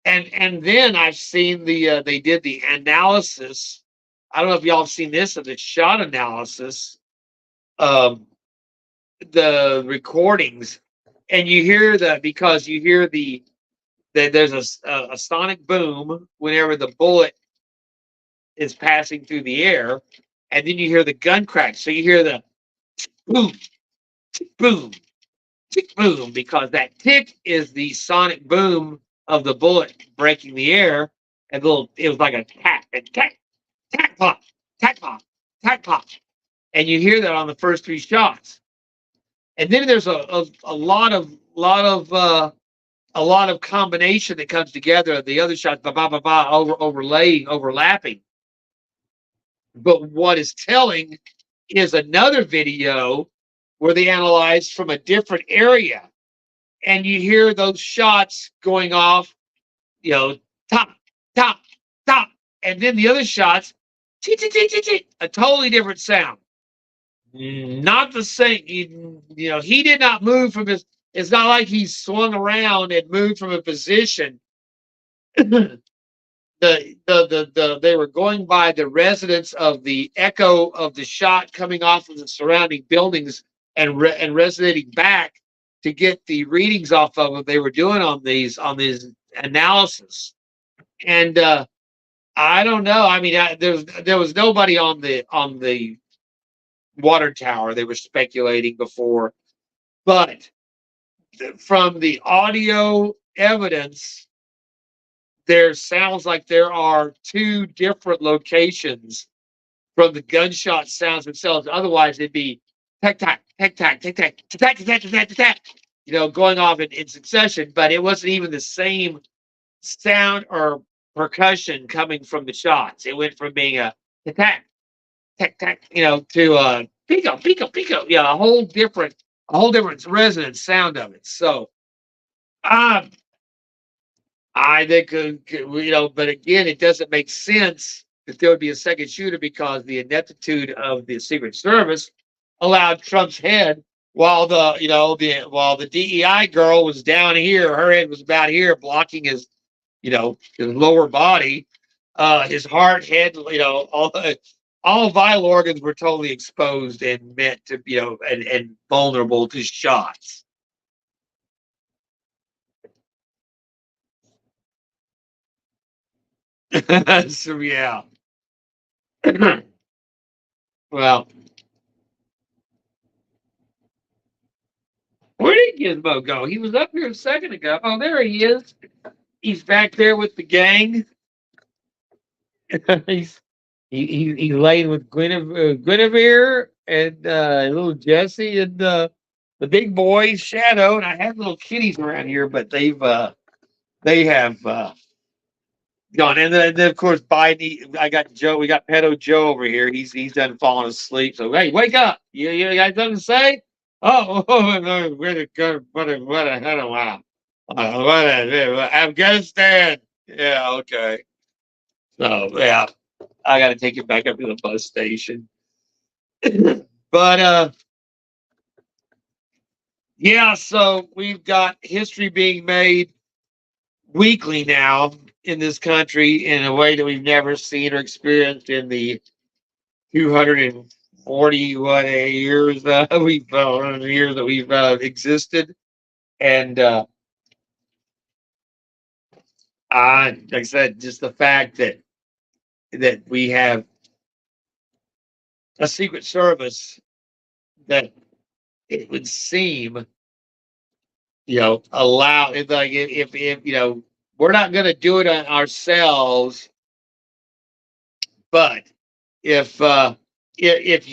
And then I've seen they did the analysis. I don't know if y'all have seen this of the shot analysis, the recordings, and you hear because you hear that there's a sonic boom whenever the bullet is passing through the air, and then you hear the gun crack. So you hear the boom, tick, boom, tick, boom, because that tick is the sonic boom of the bullet breaking the air, and it was like a tack, tack, pop, tack, pop, tack, pop, and you hear that on the first three shots. And then there's a lot of a lot of combination that comes together. The other shots, ba ba ba ba, overlaying, overlapping. But what is telling is another video where they analyzed from a different area, and you hear those shots going off, top, top, top, and then the other shots, a totally different sound. Not the same. He did not move from his. It's not like he swung around and moved from a position. They were going by the resonance of the echo of the shot coming off of the surrounding buildings and resonating back to get the readings off of what they were doing on these analysis. And I don't know. I mean, there was nobody on the water tower. They were speculating before, but from the audio evidence, there sounds like there are two different locations from the gunshot sounds themselves. Otherwise, it'd be tack tack tack tack tack tack tack tack tack tack, going off in succession. But it wasn't even the same sound or percussion coming from the shots. It went from being a tack tack tack, to pico pico pico. Yeah, a whole different resonance sound of it. So, I think, but again, it doesn't make sense that there would be a second shooter because the ineptitude of the Secret Service allowed Trump's head while the DEI girl was down here, her head was about here, blocking his lower body, his heart, head, all vital organs were totally exposed and meant to, and vulnerable to shots. So yeah. Well, where did Gizmo go? He was up here a second ago. Oh, there he is. He's back there with the gang. he's laying with Guinevere and little Jesse and the big boy Shadow. And I have little kitties around here, but they have gone. And then of course Biden. I got Joe. We got Pedojoe over here. He's done falling asleep. So hey, wake up! You got something to say? Oh, where the gun? What a head of wow! Afghanistan. Yeah, okay. So yeah, I got to take it back up to the bus station. But yeah, so we've got history being made weekly now in this country in a way that we've never seen or experienced in the 240 what years years that we've existed. And like I said, just the fact that we have a Secret Service that it would seem, allow if we're not going to do it on ourselves, but if you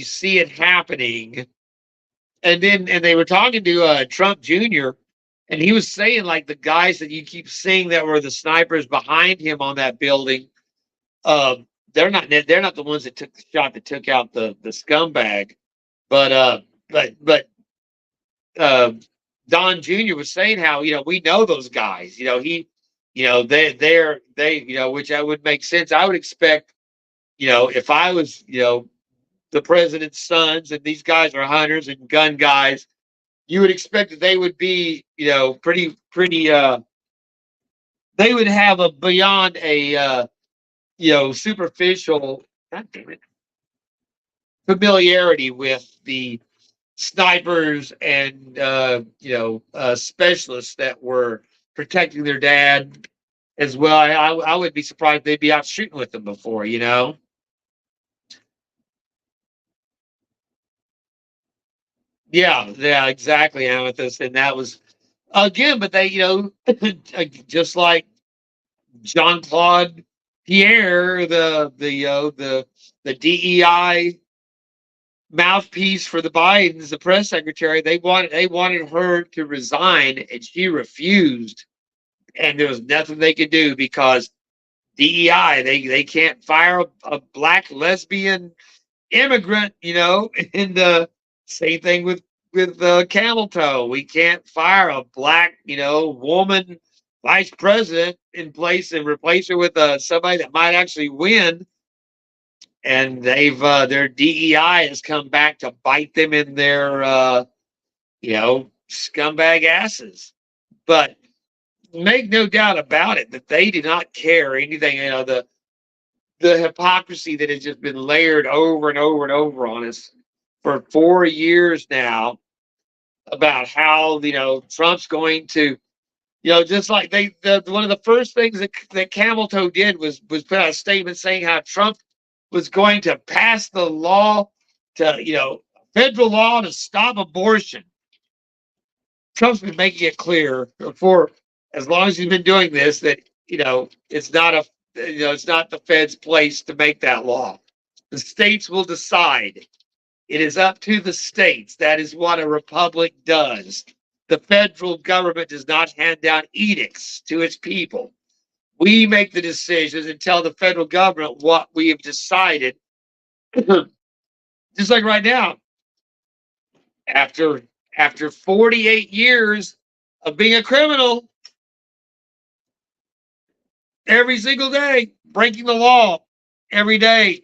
see it happening, and they were talking to Trump Jr. and he was saying like the guys that you keep seeing that were the snipers behind him on that building, they're not the ones that took the shot that took out the scumbag, but Don Jr. was saying how we know those guys, they which I would make sense. I would expect if I was the president's sons and these guys are hunters and gun guys, you would expect that they would be pretty they would have a beyond a superficial, God damn it, familiarity with the snipers and specialists that were protecting their dad as well. I would be surprised they'd be out shooting with them before. Yeah, exactly, Amethyst. And that was again, but they just like Jean Claude Pierre, the DEI mouthpiece for the Bidens, the press secretary, they wanted her to resign, and she refused. and there was nothing they could do because DEI, they can't fire a black lesbian immigrant, and same thing with camel toe. We can't fire a black, woman vice president in place and replace her with somebody that might actually win. And they've their DEI has come back to bite them in their scumbag asses. But make no doubt about it that they do not care anything. The hypocrisy that has just been layered over and over and over on us for 4 years now about how Trump's going to just like one of the first things that Camel Toe did was put out a statement saying how Trump was going to pass the law to federal law to stop abortion. Trump's been making it clear for as long as he's been doing this that it's not it's not the Fed's place to make that law. The states will decide. It is up to the states. That is what a republic does. The federal government does not hand down edicts to its people. We make the decisions and tell the federal government what we have decided. Just like right now, after 48 years of being a criminal, every single day, breaking the law every day,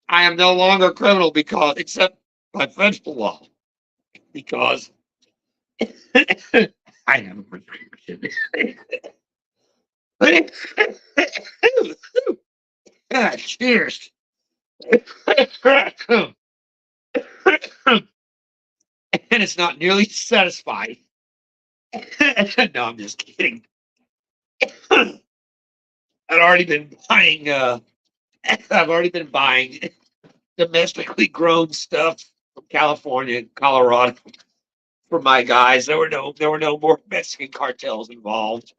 I am no longer a criminal except by federal law, because I have a prescription. Cheers. And it's not nearly satisfying. No, I'm just kidding. I've already been buying domestically grown stuff from California and Colorado for my guys. There were no more Mexican cartels involved.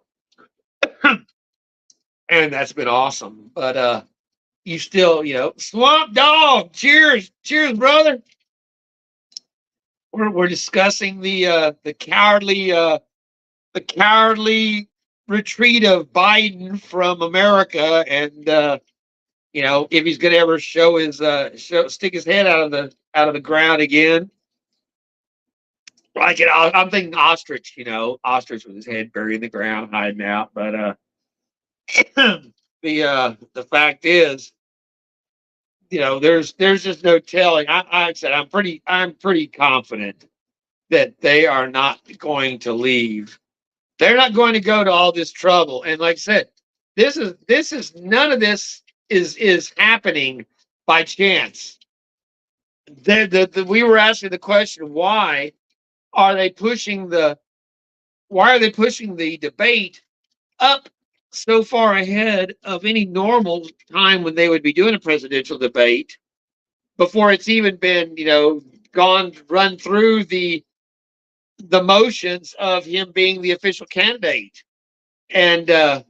And that's been awesome. But you still, Swamp Dog, cheers, brother. We're discussing the cowardly retreat of Biden from America, and if he's going to ever stick his head out of the ground again, like I'm thinking ostrich, ostrich with his head buried in the ground, hiding out. But the fact is, there's just no telling. Like I said, I'm pretty confident that they are not going to leave. They're not going to go to all this trouble. And like I said, this is none of this is happening by chance. We were asking the question, why are they pushing the debate up so far ahead of any normal time when they would be doing a presidential debate, before it's even been run through the motions of him being the official candidate. And now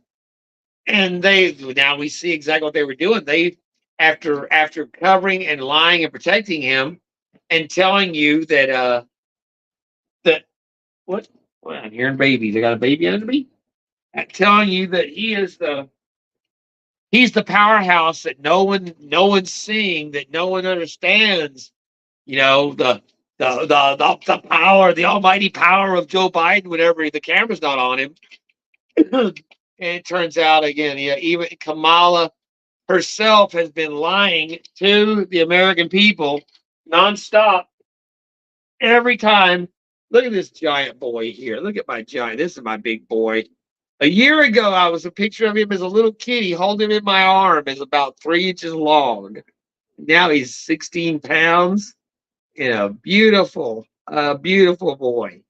we see exactly what they were doing. They, after covering and lying and protecting him and telling you that what I'm hearing babies. I got a baby under me. Telling you that he's the powerhouse that no one's seeing, that no one understands. The power, the almighty power of Joe Biden whenever the camera's not on him. And it turns out again, even Kamala herself has been lying to the American people nonstop every time. Look at this giant boy here. Look at my giant. This is my big boy. A year ago, I was a picture of him as a little kitty holding him in my arm, is about 3 inches long. Now he's 16 pounds. Beautiful boy,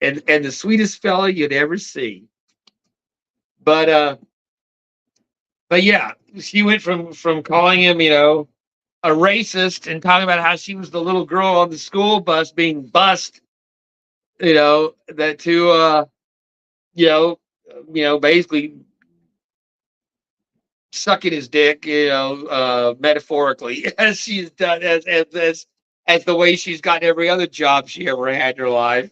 and the sweetest fella you'd ever see. But yeah, she went from calling him, a racist, and talking about how she was the little girl on the school bus being bussed, that to basically sucking his dick, metaphorically, as she's done, as the way she's gotten every other job she ever had in her life,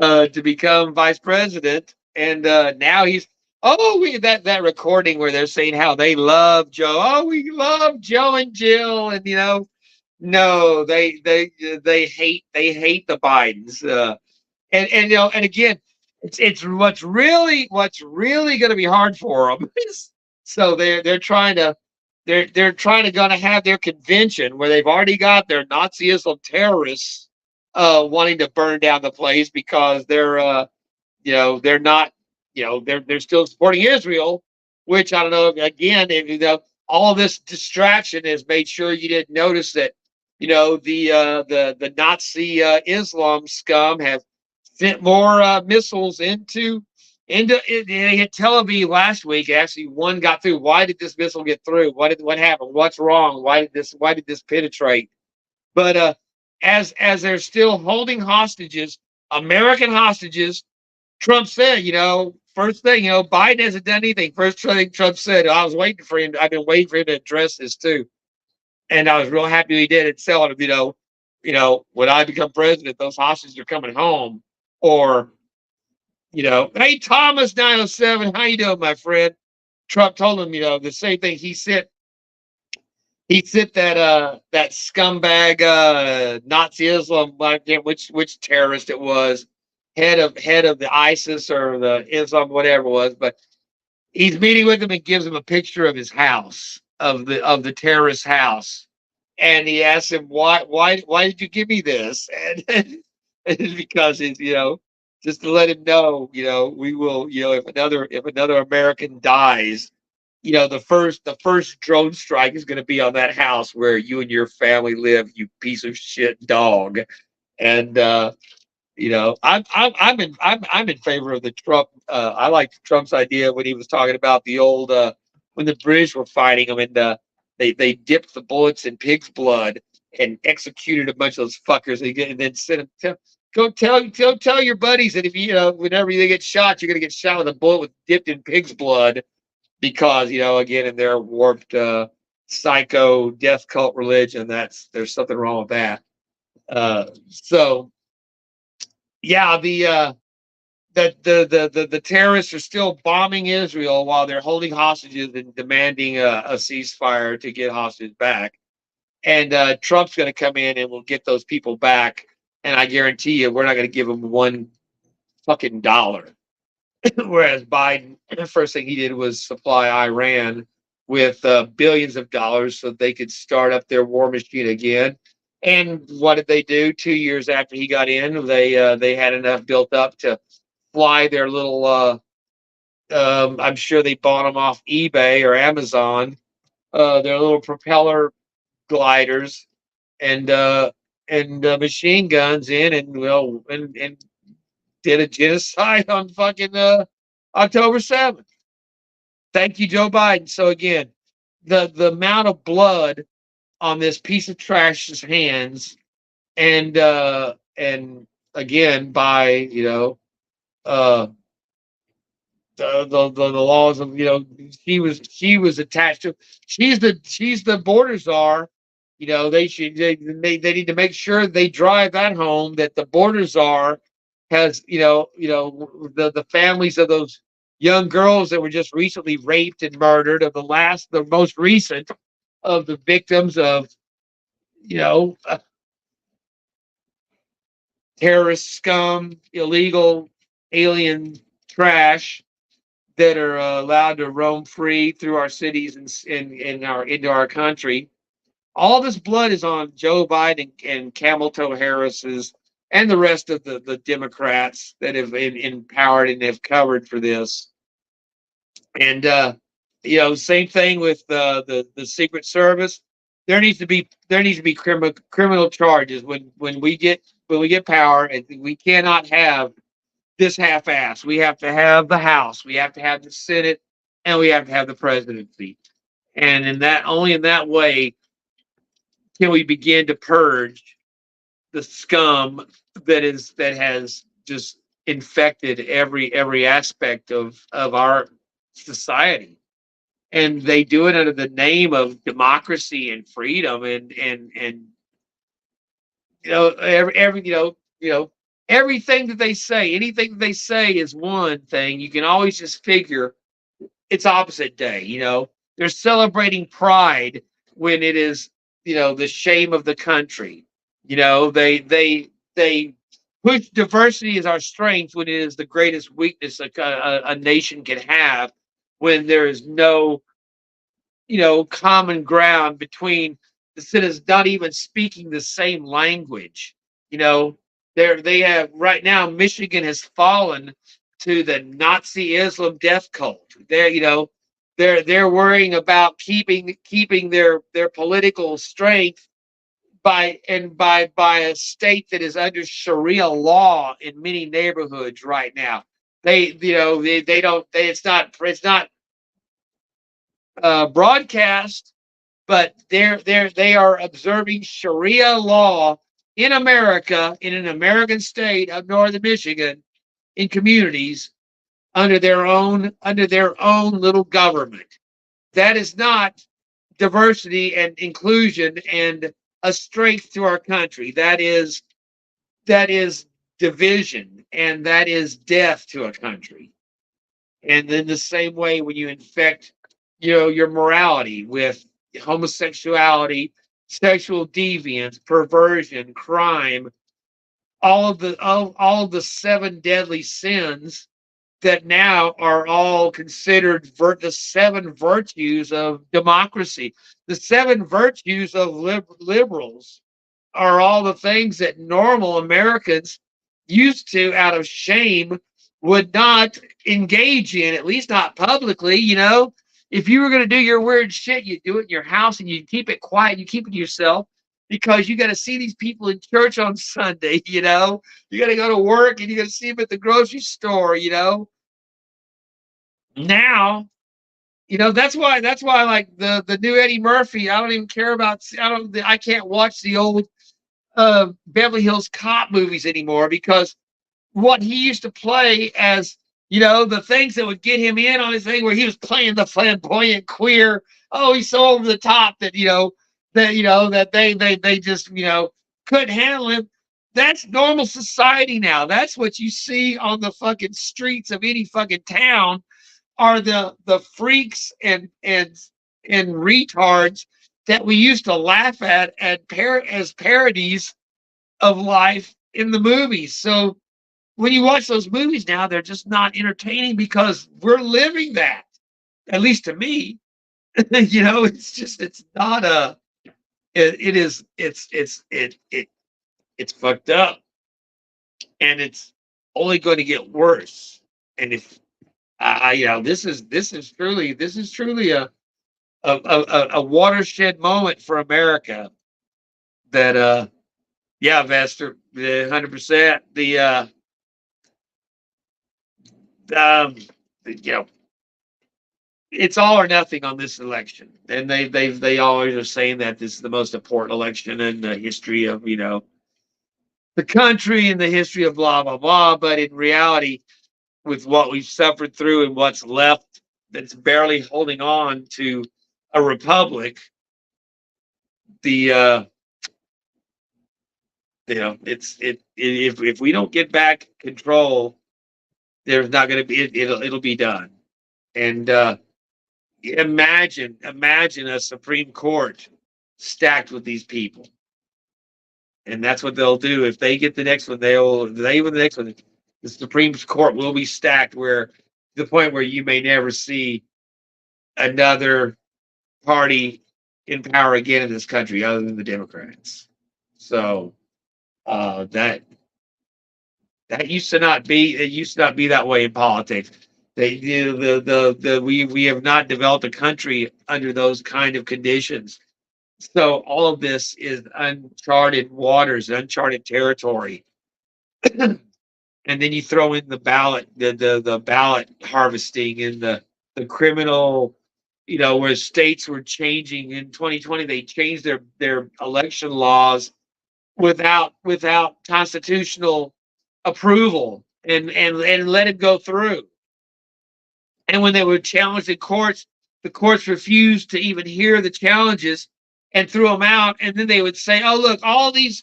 to become vice president. And now he's that recording where they're saying how they love Joe. Oh, we love Joe and Jill, and no, they hate the Bidens. And again, it's what's really going to be hard for them. So they're trying to gonna have their convention where they've already got their Nazism terrorists wanting to burn down the place because they're not, they're still supporting Israel, which I don't know. Again, if, all this distraction has made sure you didn't notice that, the Nazi Islam scum have sent more missiles they hit Tel Aviv last week. Actually, one got through. Why did this missile get through? What happened? What's wrong? Why did this penetrate? But as they're still holding hostages, American hostages, Trump said, first thing, Biden hasn't done anything. First thing Trump said, I was waiting for him. I've been waiting for him to address this too. And I was real happy he did it, telling him, when I become president, those hostages are coming home. Or, hey, Thomas 907, how you doing, my friend? Trump told him, the same thing. He sent that scumbag Nazi Islam, I forget which terrorist it was, head of the ISIS or the Islam, whatever it was, but he's meeting with him and gives him a picture of his house, of the terrorist house. And he asks him, why did you give me this? And it's because it's, just to let him know, we will, if another American dies, the first drone strike is going to be on that house where you and your family live, you piece of shit dog. And I'm in favor of the Trump. I like Trump's idea when he was talking about the old when the British were fighting them, and they dipped the bullets in pig's blood and executed a bunch of those fuckers. And then sent them. Go tell your buddies that if whenever they get shot, you're gonna get shot with a bullet dipped in pig's blood, because again, in their warped psycho death cult religion, there's something wrong with that. So yeah, the terrorists are still bombing Israel while they're holding hostages and demanding a ceasefire to get hostages back. And Trump's going to come in and we'll get those people back. And I guarantee you, we're not going to give them one fucking dollar. Whereas Biden, the first thing he did was supply Iran with billions of dollars so they could start up their war machine again. And what did they do? 2 years after he got in, they had enough built up to fly their little. I'm sure they bought them off eBay or Amazon. Their little propeller gliders and machine guns in, and did a genocide on fucking October 7th. Thank you, Joe Biden. So again, the amount of blood on this piece of trash's hands, and again by uh the laws of she was attached to, she's the border czar. They need to make sure they drive that home, that the border czar has the families of those young girls that were just recently raped and murdered, of the most recent of the victims of you know terrorist scum, illegal alien trash that are allowed to roam free through our cities and into our country. All this blood is on Joe Biden and Camel Toe Harris's and the rest of the Democrats that have empowered and have covered for this. And same thing with the Secret Service. There needs to be criminal charges when we get power, and we cannot have this half-ass. We have to have the House, we have to have the Senate, and we have to have the presidency. And only in that way can we begin to purge the scum that has just infected every aspect of our society. And they do it under the name of democracy and freedom, and every Everything that they say, anything that they say is one thing. You can always just figure it's opposite day. They're celebrating pride when it is, the shame of the country. They push diversity as our strength when it is the greatest weakness a nation can have, when there is no, common ground between the citizens not even speaking the same language. You know, they have right now. Michigan has fallen to the Nazi Islam death cult. They're worrying about keeping their political strength by a state that is under Sharia law in many neighborhoods right now. They don't. It's not broadcast, but they are observing Sharia law in America, in an American state of northern Michigan, in communities under their own little government. That is not diversity and inclusion and a strength to our country. That is division, and that is death to a country. And then the same way, when you infect, your morality with homosexuality, sexual deviance, perversion, crime, all of the seven deadly sins that now are all considered the seven virtues of democracy. The seven virtues of liberals are all the things that normal Americans used to, out of shame, would not engage in, at least not publicly. If you were going to do your weird shit, you do it in your house and you keep it quiet, you keep it to yourself, because you got to see these people in church on Sunday. You got to go to work and you got to see them at the grocery store. Now, that's why like the new Eddie Murphy, I don't even care about. I can't watch the old Beverly Hills Cop movies anymore, because what he used to play as, the things that would get him in on his thing, where he was playing the flamboyant queer. Oh, he's so over the top that that they just couldn't handle him. That's normal society now. That's what you see on the fucking streets of any fucking town, are the freaks and retards that we used to laugh at as parodies of life in the movies. So when you watch those movies now, they're just not entertaining, because we're living that. At least to me, it's not a. It is. It's fucked up, and it's only going to get worse. And if this is truly a watershed moment for America. That yeah, Vester, 100%. Um, it's all or nothing on this election, and they always are saying that this is the most important election in the history of the country and the history of blah blah blah. But in reality, with what we've suffered through and what's left, that's barely holding on to a republic, the if we don't get back control, there's not going to be it'll be done. And imagine a Supreme Court stacked with these people, and that's what they'll do if they get the next one. They win the next one. The Supreme Court will be stacked to the point where you may never see another party in power again in this country other than the Democrats. So that used to not be. It used to not be that way in politics. We have not developed a country under those kind of conditions. So all of this is uncharted waters, uncharted territory. And then you throw in the ballot harvesting and the criminal, where states were changing in 2020. They changed their election laws without constitutional approval, and let it go through. And when they were challenged in courts, the courts refused to even hear the challenges, and threw them out. And then they would say, "Oh, look, all these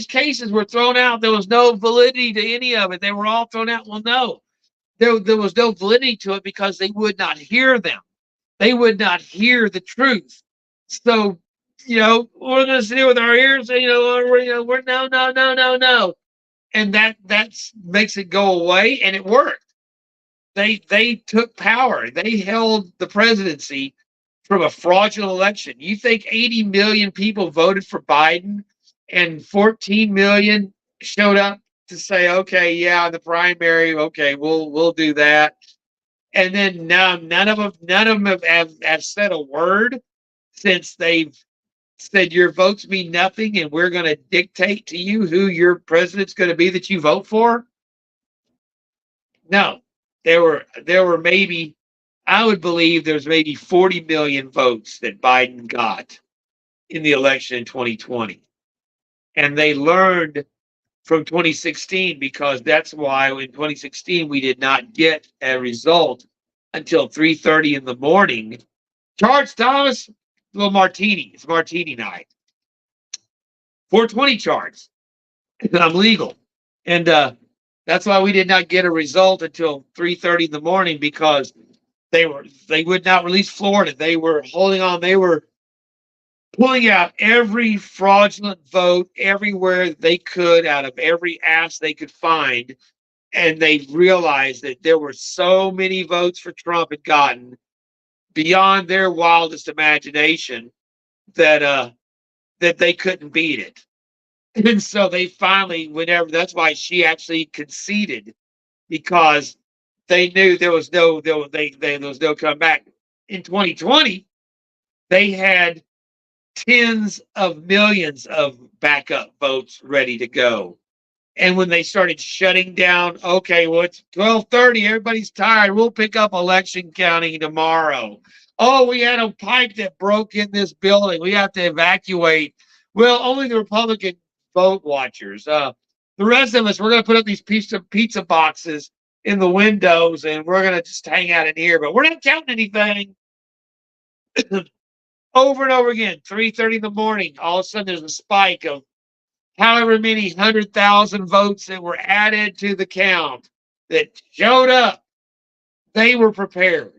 cases were thrown out. There was no validity to any of it. They were all thrown out." Well, no, there was no validity to it because they would not hear them. They would not hear the truth. So, we're going to sit here with our ears, and, we're no, no, no, no, no, and that makes it go away, and it worked. They took power. They held the presidency from a fraudulent election. You think 80 million people voted for Biden, and 14 million showed up to say, "Okay, yeah, the primary, okay, we'll do that." And then none of them have said a word since they've said your votes mean nothing, and we're going to dictate to you who your president's going to be that you vote for. No, there were maybe, I would believe there's maybe 40 million votes that Biden got in the election in 2020. And they learned from 2016, because that's why in 2016 we did not get a result until 3:30 in the morning. Charge Thomas, little martini. It's martini night. 420 charge. I'm legal. And that's why we did not get a result until 3:30 in the morning, because they would not release Florida. They were holding on. They were pulling out every fraudulent vote everywhere they could, out of every ass they could find. And they realized that there were so many votes for Trump had gotten beyond their wildest imagination that that they couldn't beat it. And so they finally, whenever, that's why she actually conceded, because they knew there was no comeback. In 2020, they had tens of millions of backup votes ready to go. And when they started shutting down, okay, well, it's 12:30, everybody's tired, we'll pick up election counting tomorrow. Oh, we had a pipe that broke in this building, we have to evacuate. Well, only the Republican vote watchers. The rest of us, we're going to put up these pizza boxes in the windows, and we're going to just hang out in here, but we're not counting anything. Over and over again, 3:30 in the morning, all of a sudden there's a spike of however many 100,000 votes that were added to the count that showed up. They were prepared.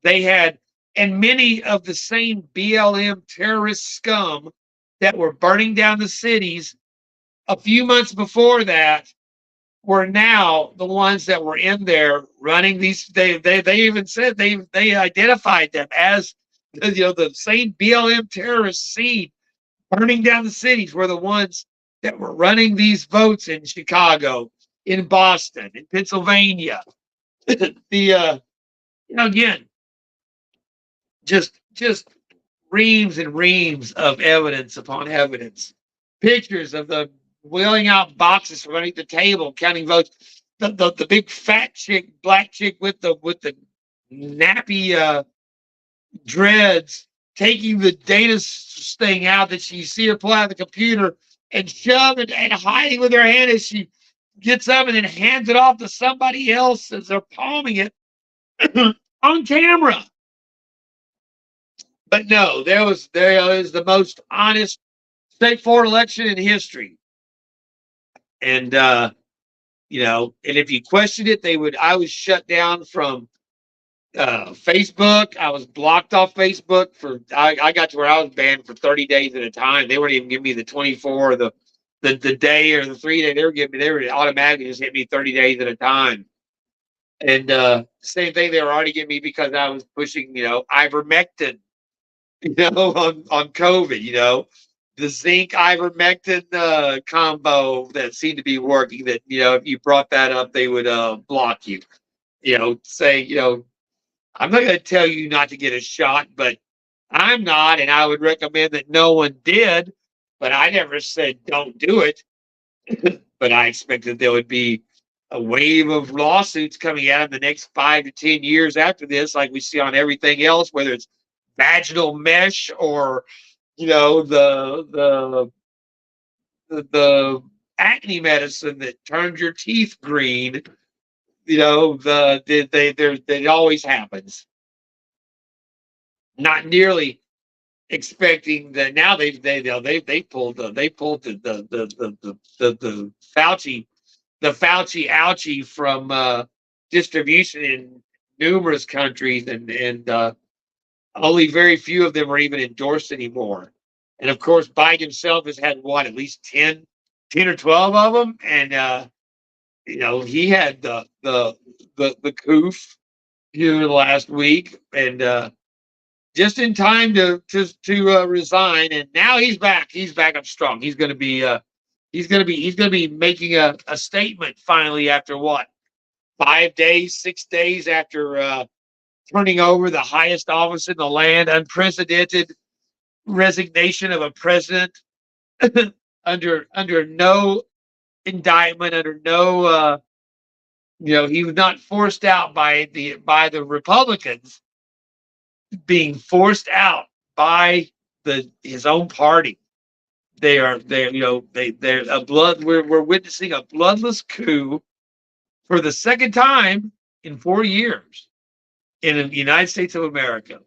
They had, and many of the same BLM terrorist scum that were burning down the cities a few months before that were now the ones that were in there running these. They even said they identified them as the same BLM terrorist seed burning down the cities were the ones that were running these votes in Chicago, in Boston, in Pennsylvania. Again, just reams and reams of evidence upon evidence. Pictures of the wheeling out boxes from underneath the table, counting votes. The big fat chick, black chick with the nappy dreads, taking the data thing out that you see her pull out of the computer and shove it and hiding with her hand as she gets up and then hands it off to somebody else as they're palming it on camera. But no, there is the most honest, straightforward election in history. And and if you questioned it, I was shut down from Facebook. I was blocked off Facebook I got to where I was banned for 30 days at a time. They weren't even giving me the 24 or the day or the 3 day. They were automatically just hit me 30 days at a time. And same thing they were already giving me because I was pushing, ivermectin, on COVID, the zinc ivermectin combo that seemed to be working, that, if you brought that up, they would block you, say, I'm not going to tell you not to get a shot, but I'm not, and I would recommend that no one did, but I never said don't do it. But I expected there would be a wave of lawsuits coming out in the next 5 to 10 years after this, like we see on everything else, whether it's vaginal mesh or, the acne medicine that turns your teeth green. It always happens. Not nearly expecting that now they pulled the Fauci ouchie from distribution in numerous countries, and only very few of them are even endorsed anymore. And of course, Biden himself has had what, at least 10 or 12 of them, and he had the coof here last week, and just in time to resign, and now he's back. He's back up strong. He's gonna be making a statement finally after what, 5 days, 6 days after turning over the highest office in the land, unprecedented resignation of a president under no indictment, under no he was not forced out by the Republicans, being forced out by his own party. They're a blood. We're witnessing a bloodless coup for the second time in 4 years in the United States of America,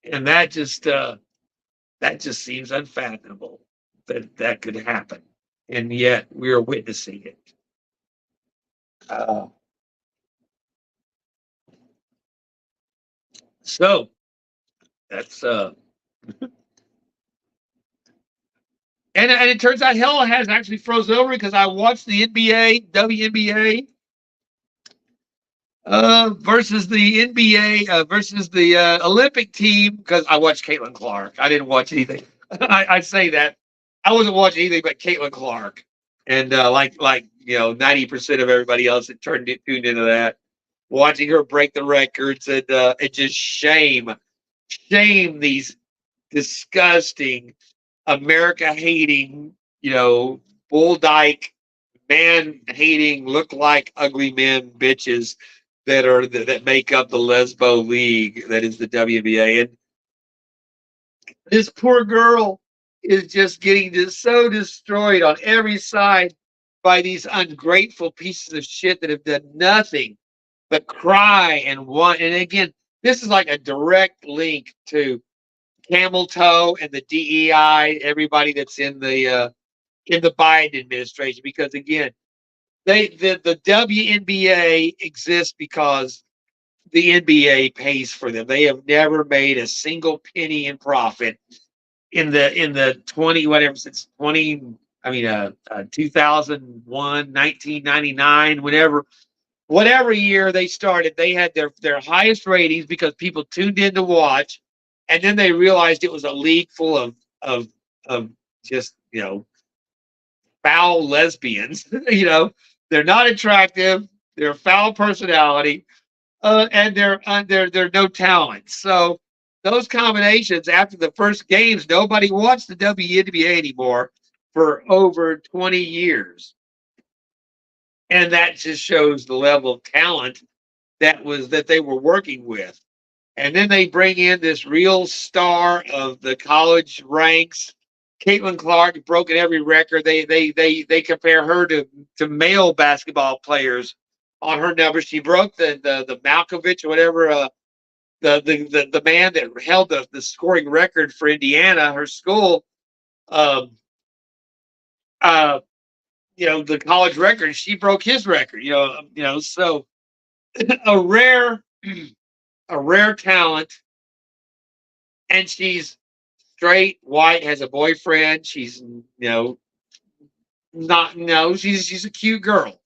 and that just seems unfathomable that could happen, and yet we are witnessing it. So that's and it turns out hell has actually frozen over because I watched the NBA, WNBA, versus the NBA versus the Olympic team, because I watched Caitlin Clark. I didn't watch anything. I say that I wasn't watching anything but Caitlin Clark, and 90% of everybody else that tuned into that, watching her break the records, and just shame these disgusting America hating, bull dyke, man hating, look like ugly men bitches that make up the Lesbo League that is the WNBA. And this poor girl is just getting so destroyed on every side by these ungrateful pieces of shit that have done nothing but cry and want. And again, this is like a direct link to Camel Toe and the DEI, everybody that's in the Biden administration, because again, the WNBA exists because the NBA pays for them. They have never made a single penny in profit in the 20 whatever since 2001, 1999, whatever year they started. They had their highest ratings because people tuned in to watch, and then they realized it was a league full of just foul lesbians. They're not attractive, they're foul personality, and they're no talent. So those combinations, after the first games, nobody watched the WNBA anymore for over 20 years. And that just shows the level of talent that they were working with. And then they bring in this real star of the college ranks, Caitlin Clark, broken every record. They compare her to male basketball players on her numbers. She broke the Malkovich or whatever, the man that held the scoring record for Indiana, her school. The college record. She broke his record. So a rare talent, and she's straight, white, has a boyfriend. She's not no. She's a cute girl,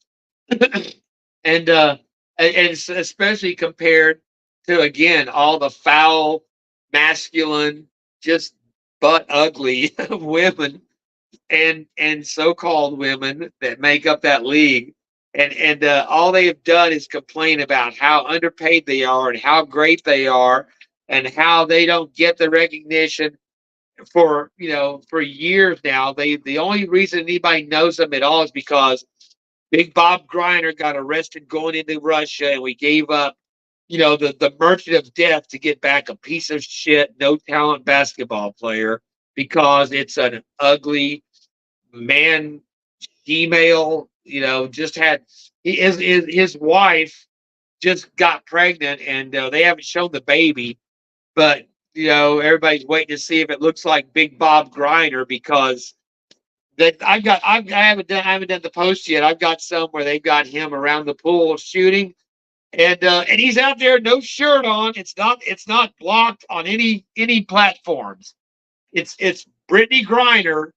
and especially compared to, again, all the foul, masculine, just butt ugly women and so-called women that make up that league. And all they have done is complain about how underpaid they are and how great they are and how they don't get the recognition for years now. The only reason anybody knows them at all is because Big Bob Griner got arrested going into Russia, and we gave up the merchant of death to get back a piece of shit, no talent basketball player, because it's an ugly man, female. Just had his wife just got pregnant, and they haven't shown the baby, but everybody's waiting to see if it looks like Big Bob Griner because that I haven't done the post yet. I've got some where they've got him around the pool shooting, and he's out there no shirt on. It's not blocked on any platforms. It's Brittany Griner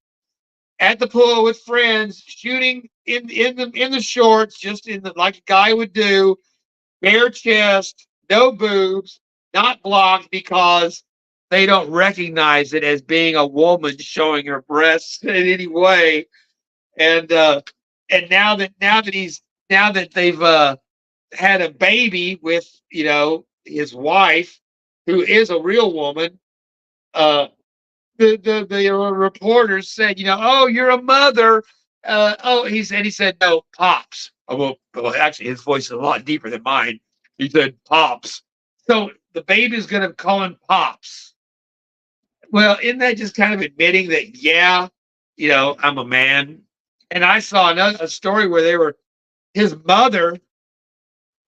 at the pool with friends shooting in the shorts, just in the like a guy would do, bare chest, no boobs, not blocked because they don't recognize it as being a woman showing her breasts in any way. And now that they've had a baby with his wife, who is a real woman, uh, the reporters said, oh, you're a mother. He said, no, pops. Oh, well, actually, his voice is a lot deeper than mine. He said, pops. So the baby's going to call him pops. Well, isn't that just kind of admitting that, yeah, I'm a man? And I saw a story where his mother,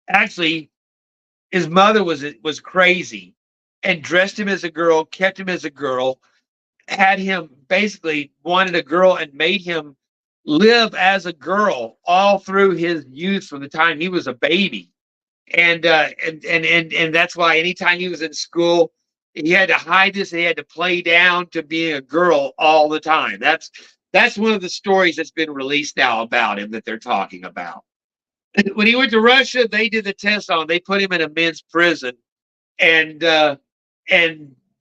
actually, his mother was crazy and dressed him as a girl, kept him as a girl, had him basically wanted a girl and made him live as a girl all through his youth from the time he was a baby. And that's why anytime he was in school, he had to hide this. He had to play down to being a girl all the time. That's one of the stories that's been released now about him that they're talking about. When he went to Russia, they did the test on him. They put him in a men's prison, and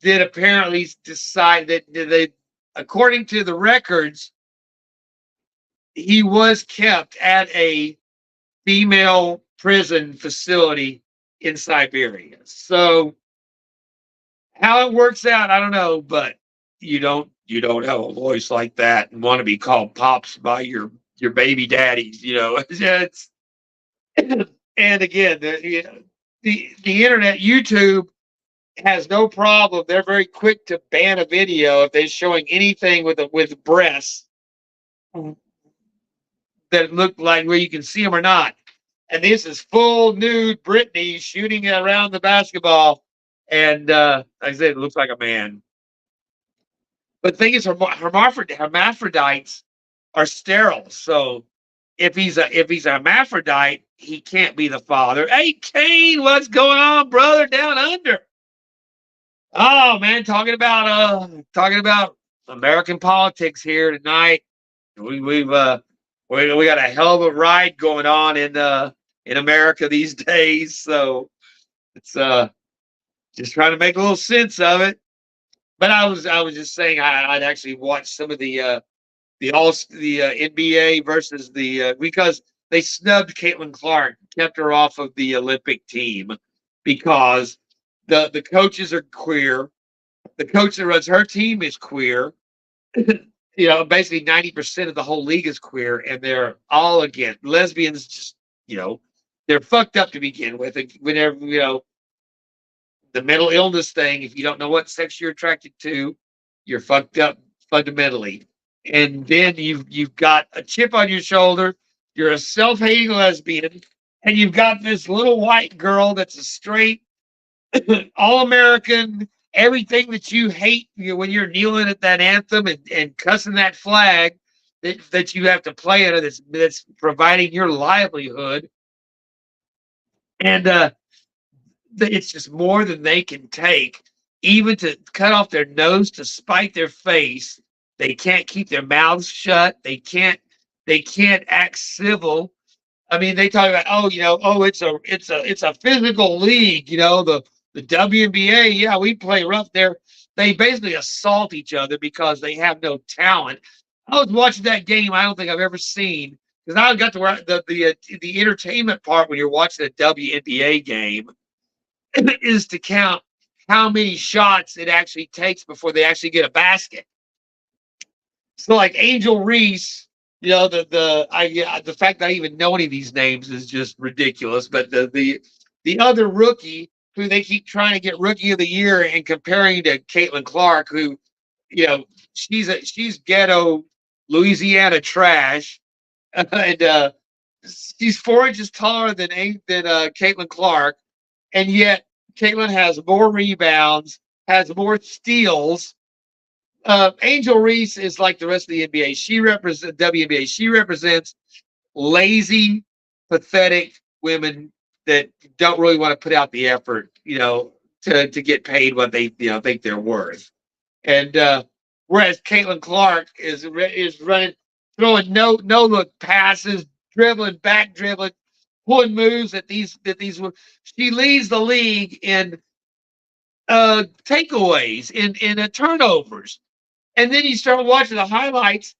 did apparently decide that they, according to the records, he was kept at a female prison facility in Siberia. So how it works out, I don't know, but you don't have a voice like that and want to be called pops by your baby daddies. It's and again, the internet, YouTube has no problem. They're very quick to ban a video if they're showing anything with breasts that look like where you can see them or not. And this is full nude Britney shooting around the basketball, and like I said, it looks like a man. But the thing is, hermaphrodites are sterile. So if he's a hermaphrodite, he can't be the father. Hey, Kane, what's going on, brother? Down under. Oh man, talking about American politics here tonight. We got a hell of a ride going on in America these days. So it's just trying to make a little sense of it. But I was just saying I'd actually watched some of the NBA versus because they snubbed Caitlin Clark, kept her off of the Olympic team because the coaches are queer. The coach that runs her team is queer. Basically 90% of the whole league is queer, and they're all again lesbians. Just they're fucked up to begin with. Whenever the mental illness thing, if you don't know what sex you're attracted to, you're fucked up fundamentally. And then you've got a chip on your shoulder. You're a self-hating lesbian, and you've got this little white girl that's a straight, all-American, everything that you hate when you're kneeling at that anthem and cussing that flag that you have to play under that's providing your livelihood. And it's just more than they can take, even to cut off their nose to spite their face. They can't keep their mouths shut. They can't act civil. I mean, they talk about, it's a physical league, the WNBA, yeah, we play rough there. They basically assault each other because they have no talent. I was watching that game. I don't think I've ever seen, because I got to where the entertainment part when you're watching a WNBA game is to count how many shots it actually takes before they actually get a basket. So like Angel Reese, the fact that I even know any of these names is just ridiculous. But the other rookie who they keep trying to get rookie of the year and comparing to Caitlin Clark, who, she's ghetto Louisiana trash, and she's 4 inches taller than Caitlin Clark, and yet Caitlin has more rebounds, has more steals. Angel Reese is like the rest of the NBA. She represents WNBA. She represents lazy, pathetic women that don't really want to put out the effort, to get paid what they think they're worth. And whereas Caitlin Clark is running, throwing no look passes, dribbling, back dribbling, pulling moves that these she leads the league in takeaways, in turnovers. And then you start watching the highlights.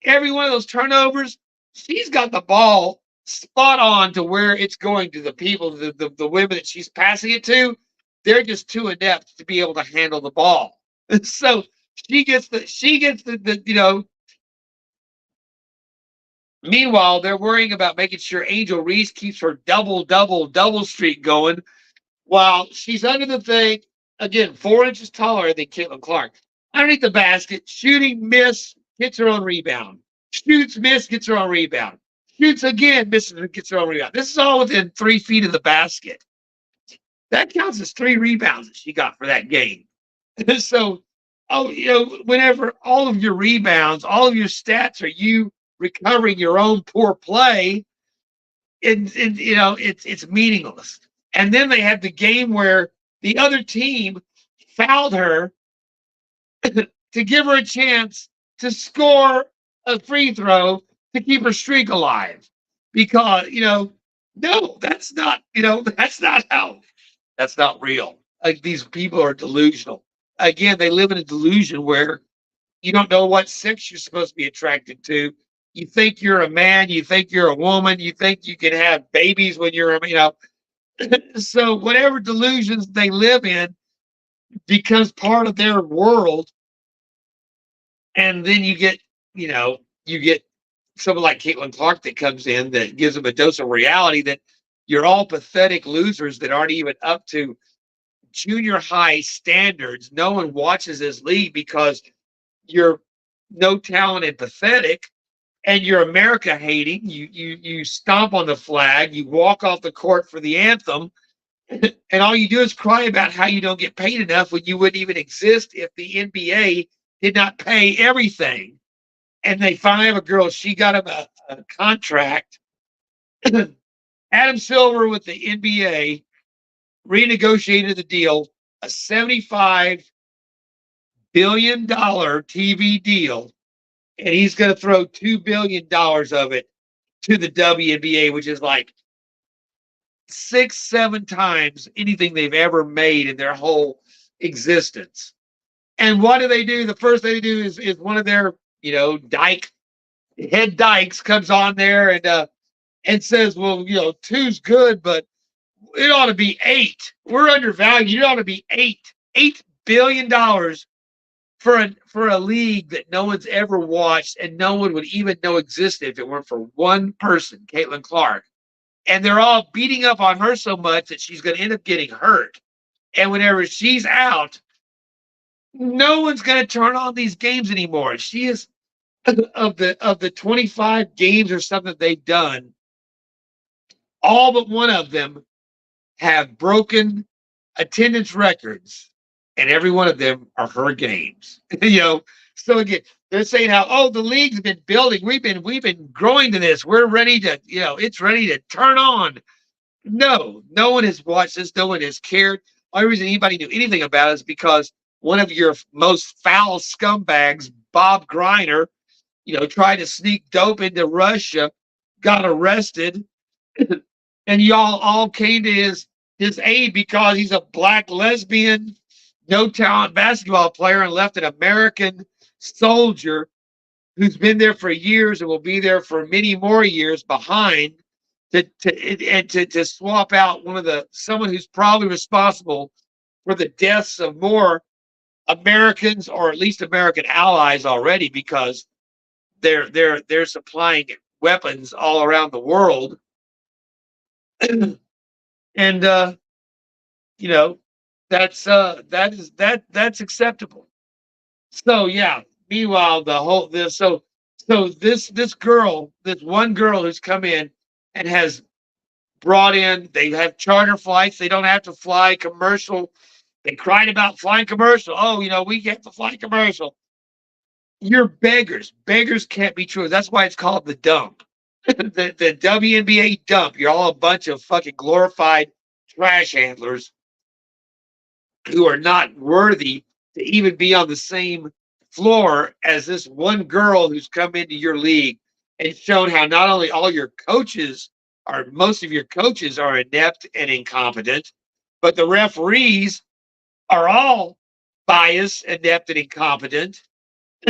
Every one of those turnovers, she's got the ball spot on to where it's going to the people, the women that she's passing it to. They're just too inept to be able to handle the ball. So she gets the. Meanwhile, they're worrying about making sure Angel Reese keeps her double streak going while she's under the thing. Again, 4 inches taller than Caitlin Clark. Underneath the basket, shooting, miss, gets her own rebound. Shoots, miss, gets her own rebound. Shoots again, misses, and gets her own rebound. This is all within 3 feet of the basket. That counts as 3 rebounds that she got for that game. So, whenever all of your rebounds, all of your stats are you recovering your own poor play, and it's meaningless. And then they had the game where the other team fouled her to give her a chance to score a free throw to keep her streak alive. Because, no, that's not that's not real. Like, these people are delusional. Again, they live in a delusion where you don't know what sex you're supposed to be attracted to. You think you're a man, you think you're a woman, you think you can have babies when so whatever delusions they live in becomes part of their world. And then you get someone like Caitlin Clark that comes in that gives them a dose of reality that you're all pathetic losers that aren't even up to junior high standards. No one watches this league because you're no talent and pathetic, and you're America hating. You stomp on the flag, you walk off the court for the anthem, and all you do is cry about how you don't get paid enough when you wouldn't even exist if the NBA did not pay everything. And they finally have a girl. She got him a contract. Adam Silver with the NBA renegotiated the deal, a $75 billion TV deal, and he's going to throw $2 billion of it to the WNBA, which is like 6-7 times anything they've ever made in their whole existence. And what do? The first thing they do is one of their head dykes comes on there and says, well, 2's good, but it ought to be 8. We're undervalued. It ought to be $8 billion for a league that no one's ever watched and no one would even know existed if it weren't for one person, Caitlin Clark. And they're all beating up on her so much that she's going to end up getting hurt. And whenever she's out, no one's going to turn on these games anymore. She is of the 25 games or something they've done, all but one of them have broken attendance records, and every one of them are her games. So again, they're saying how, the league's been building. We've been growing to this. We're ready to, it's ready to turn on. No one has watched this. No one has cared. The only reason anybody knew anything about it is because one of your most foul scumbags, Bob Greiner, tried to sneak dope into Russia, got arrested, and y'all all came to his aid because he's a black lesbian, no talent basketball player, and left an American soldier who's been there for years and will be there for many more years behind to swap out someone who's probably responsible for the deaths of more Americans, or at least American allies already, because they're supplying weapons all around the world. And that's acceptable. So yeah. Meanwhile, this one girl who's come in and has brought in. They have charter flights. They don't have to fly commercial. They cried about flying commercial. Oh, we get the flying commercial. You're beggars. Beggars can't be true. That's why it's called the dump. the WNBA dump. You're all a bunch of fucking glorified trash handlers who are not worthy to even be on the same floor as this one girl who's come into your league and shown how not only all your coaches are, most of your coaches are inept and incompetent, but the referees are all biased, inept, and incompetent.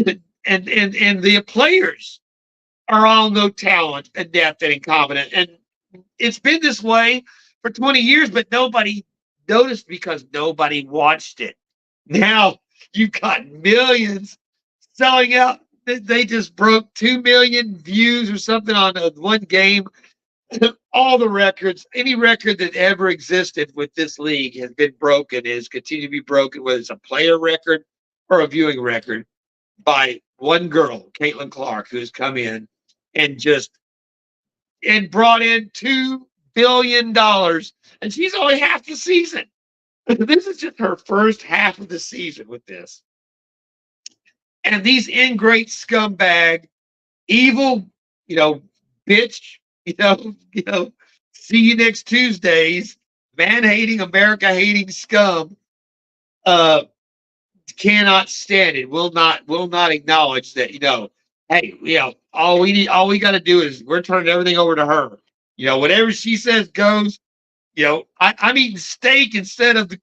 And the players are all no talent, inept, and incompetent. And it's been this way for 20 years, but nobody noticed because nobody watched it. Now you've got millions selling out. They just broke 2 million views or something on one game. All the records, any record that ever existed with this league has been broken, is continued to be broken, whether it's a player record or a viewing record, by one girl, Caitlin Clark, who's come in and brought in $2 billion, and she's only half the season. This is just her first half of the season with this. And these ingrate scumbag, evil, bitch, see you next Tuesdays, man-hating, America-hating scum, cannot stand it. Will not acknowledge that, hey, all we got to do is we're turning everything over to her. Whatever she says goes. I'm eating steak instead of the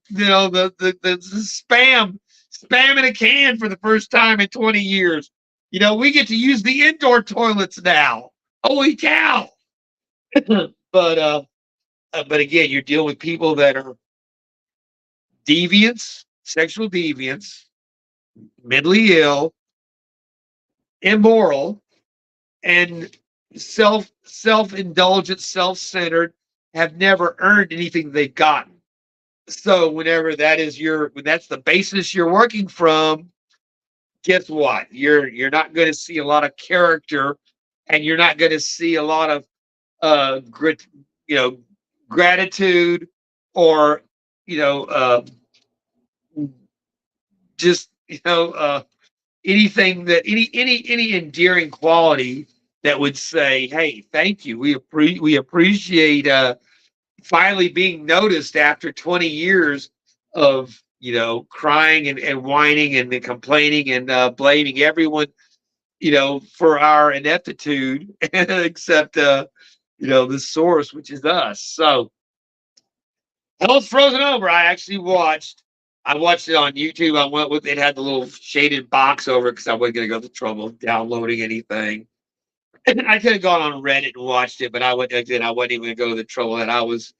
spam in a can for the first time in 20 years. We get to use the indoor toilets now. Holy cow! But again, you're dealing with people that are deviants, sexual deviants, mentally ill, immoral, and self-indulgent, self-centered, have never earned anything they've gotten. So whenever when that's the basis you're working from, guess what? You're not going to see a lot of character, and you're not going to see a lot of gratitude, or just anything that any endearing quality that would say, hey, thank you, we appreciate finally being noticed after 20 years of crying and whining and complaining and blaming everyone for our ineptitude except the source, which is us. So Hell's Frozen Over. I watched it on YouTube. I went with it, had the little shaded box over it because I wasn't going to go to the trouble of downloading anything. And I could have gone on Reddit and watched it, but I wasn't even going to go to the trouble that I was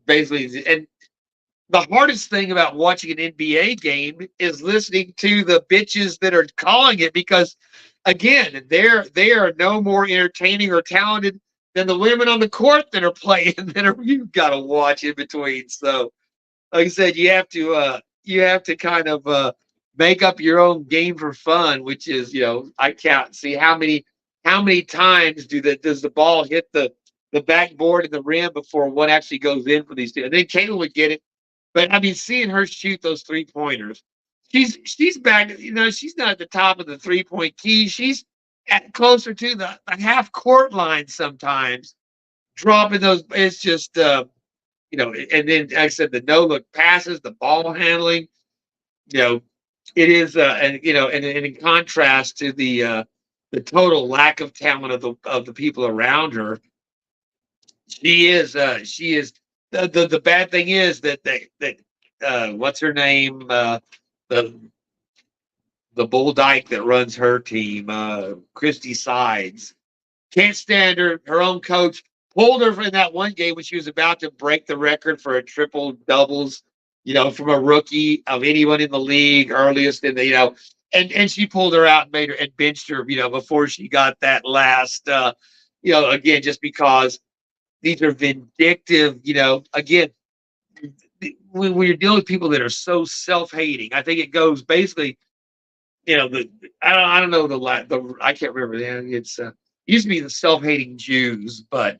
basically. And the hardest thing about watching an NBA game is listening to the bitches that are calling it, because again, they are no more entertaining or talented than the women on the court that are playing you've got to watch in between. So like I said, you have to kind of make up your own game for fun, which is, I can't see how many times does the ball hit the backboard and the rim before one actually goes in for these two. And then Caitlin would get it. But I mean, seeing her shoot those 3-pointers, she's back, she's not at the top of the 3-point key. She's closer to the half court line sometimes, dropping those. It's just and then like I said, the no look passes, the ball handling, it is and in contrast to the total lack of talent of the people around her. She is the bad thing is that what's her name, the bull dyke that runs her team, Christy Sides, can't stand her. Her own coach pulled her in that one game when she was about to break the record for a triple doubles, from a rookie of anyone in the league, earliest in the, and she pulled her out and made her and benched her, before she got that last, again, just because these are vindictive, again, when you're dealing with people that are so self-hating, I think it goes basically, I don't know I can't remember. It's used to be the self-hating Jews, but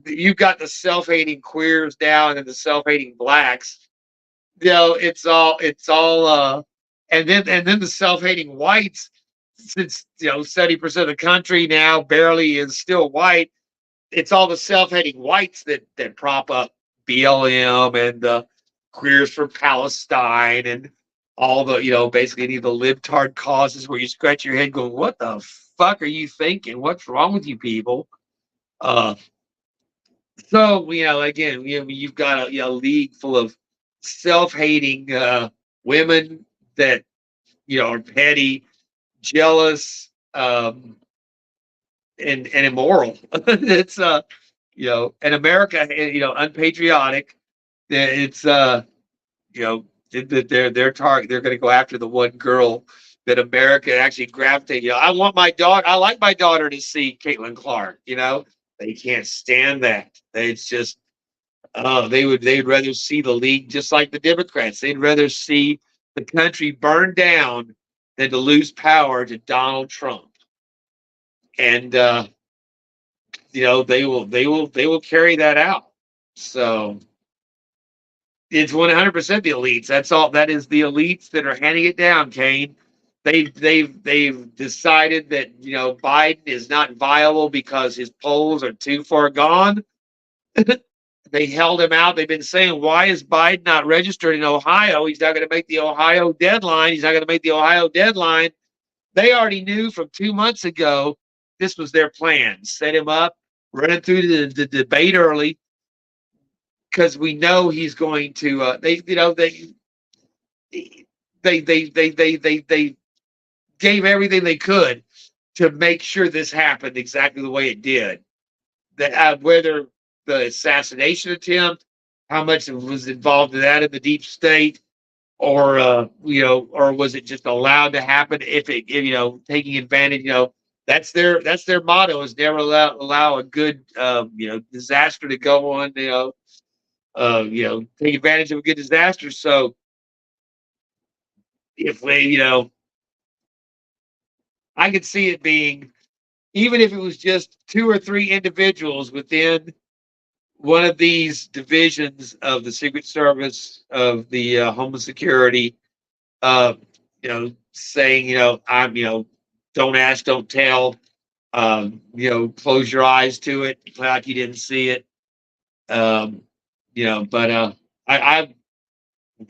you've got the self-hating queers now and then the self-hating blacks. it's all and then the self-hating whites, since 70% of the country now barely is still white. It's all the self-hating whites that prop up BLM and the Queers for Palestine and all the basically any of the libtard causes where you scratch your head going, what the fuck are you thinking? What's wrong with you people? Uh, so again, you've got a league full of self-hating women that are petty, jealous, and immoral. It's and America, unpatriotic. It's that they're target. They're going to go after the one girl that America actually gravitated. I want my daughter. I like my daughter to see Caitlin Clark. They can't stand that. It's just they'd rather see the league just like the Democrats. They'd rather see the country burn down than to lose power to Donald Trump. And they will carry that out. So it's 100% the elites. That's all. That is the elites that are handing it down, Kane. They've decided that Biden is not viable because his polls are too far gone. They held him out. They've been saying, why is Biden not registered in Ohio? He's not going to make the Ohio deadline. He's not going to make the Ohio deadline. They already knew from 2 months ago this was their plan. Set him up, run him through the debate early, because we know he's going to. They gave everything they could to make sure this happened exactly the way it did. That whether the assassination attempt, how much was involved in that in the deep state, or or was it just allowed to happen? If taking advantage, that's their motto, is never allow a good disaster to go on. Take advantage of a good disaster. So if they, I could see it being, even if it was just 2 or 3 individuals within one of these divisions of the Secret Service, of the Homeland Security, saying, I'm, don't ask, don't tell, close your eyes to it, like you didn't see it. But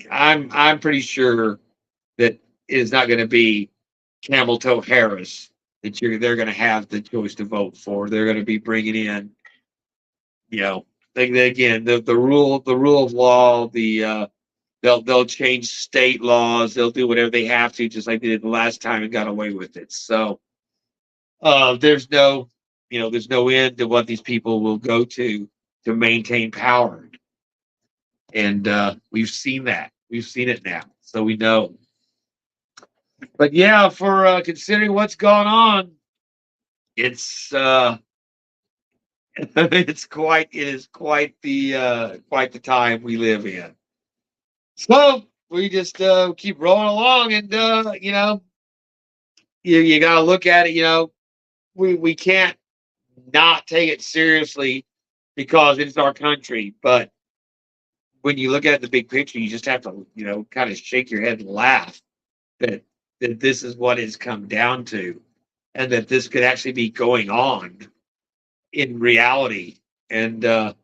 I'm pretty sure that it is not going to be Camel Toe Harris that they're going to have the choice to vote for. They're going to be bringing in, again, the rule of law. They'll change state laws. They'll do whatever they have to, just like they did the last time and got away with it. So there's no end to what these people will go to maintain power. And we've seen that. We've seen it now, so we know. But yeah, for considering what's going on, it's it is quite the time we live in. So we just keep rolling along, and you got to look at it. We can't not take it seriously because it's our country. But when you look at the big picture, you just have to kind of shake your head and laugh that this is what it's come down to, and that this could actually be going on in reality. And old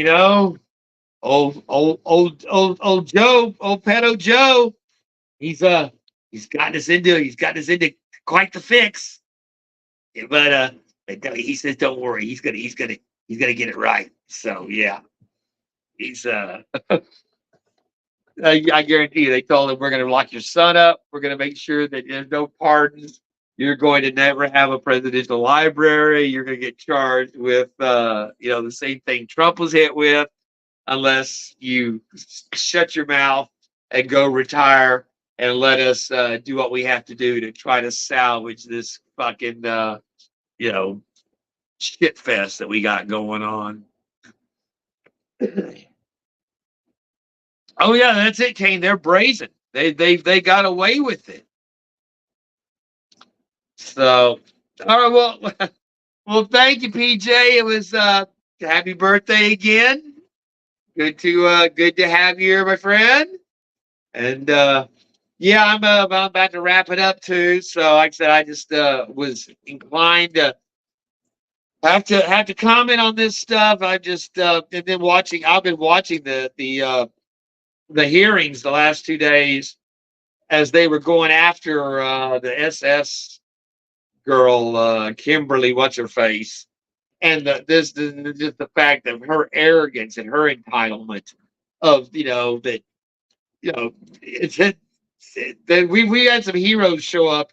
Joe, old Pedojoe, he's gotten us into quite the fix. But he says, don't worry, he's gonna get it right. So yeah, he's I guarantee you, they told him, we're going to lock your son up. We're going to make sure that there's no pardons. You're going to never have a presidential library. You're going to get charged with, the same thing Trump was hit with, unless you shut your mouth and go retire and let us do what we have to do to try to salvage this fucking, shit fest that we got going on. Oh yeah, that's it, Kane. They're brazen. They got away with it. So, all right. Well, thank you, PJ. It was happy birthday again. Good to have you here, my friend. And yeah, I'm about to wrap it up too. So, like I said, I just was inclined to have to comment on this stuff. I just and then watching. I've been watching the hearings the last 2 days as they were going after the SS girl, Kimberly, what's her face, and just the fact of her arrogance and her entitlement of that it's that we had some heroes show up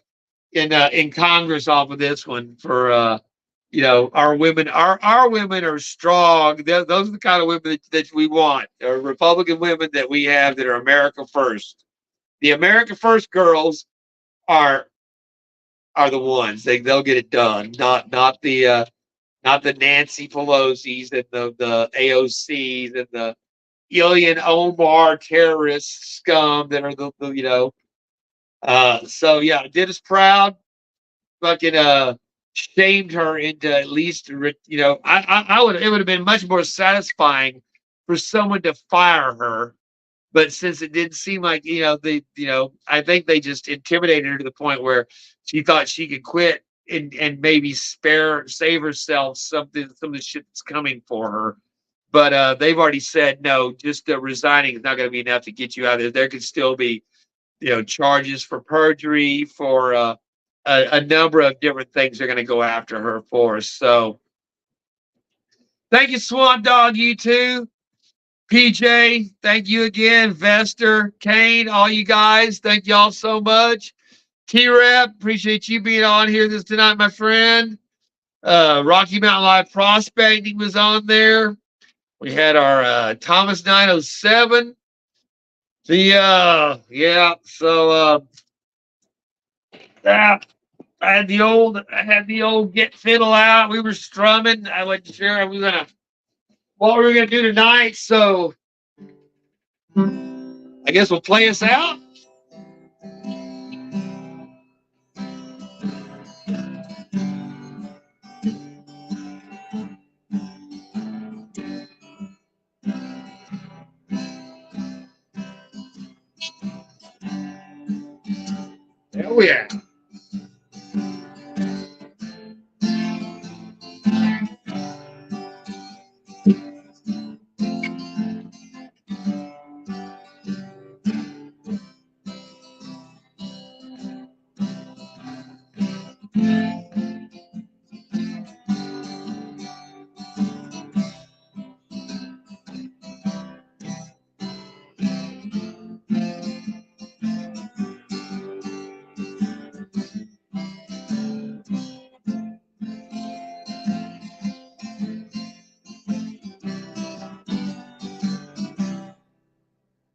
in Congress off of this one for our women. Our women are strong. Those are the kind of women that we want. Republican women that we have that are America first. The America first girls are the ones they'll get it done. Not the Nancy Pelosi's and the AOC's and the Ilhan Omar terrorist scum that are so yeah, did us proud. Fucking shamed her into at least I would it would have been much more satisfying for someone to fire her, but since it didn't seem like I think they just intimidated her to the point where she thought she could quit and maybe save herself some of the shit that's coming for her. But they've already said no. Just resigning is not going to be enough to get you out of there. There could still be charges for perjury, for a number of different things they're going to go after her for. So thank you, Swamp Dog. You too. PJ, thank you again. Vester, Kane, all you guys, thank y'all so much. T-Rep, appreciate you being on here this tonight, my friend. Rocky Mountain Live Prospecting was on there. We had our Thomas 907. Yeah, so I had the old get fiddle out. We were strumming. I wasn't sure what we were gonna do tonight, so I guess we'll play us out. Oh yeah.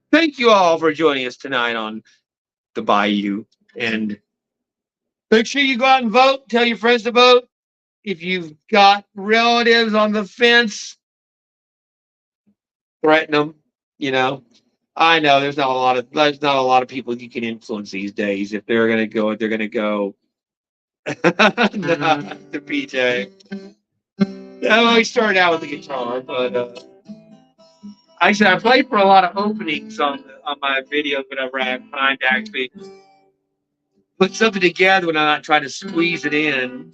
Thank you all for joining us tonight on the Bayou. And make sure you go out and vote. Tell your friends to vote. If you've got relatives on the fence, threaten them. You know, I know there's not a lot of people you can influence these days. If they're gonna go, they're gonna go. The PJ. Yeah, we started out with the guitar, but actually, I played for a lot of openings on my videos whenever I have time to actually put something together when I'm not trying to squeeze it in.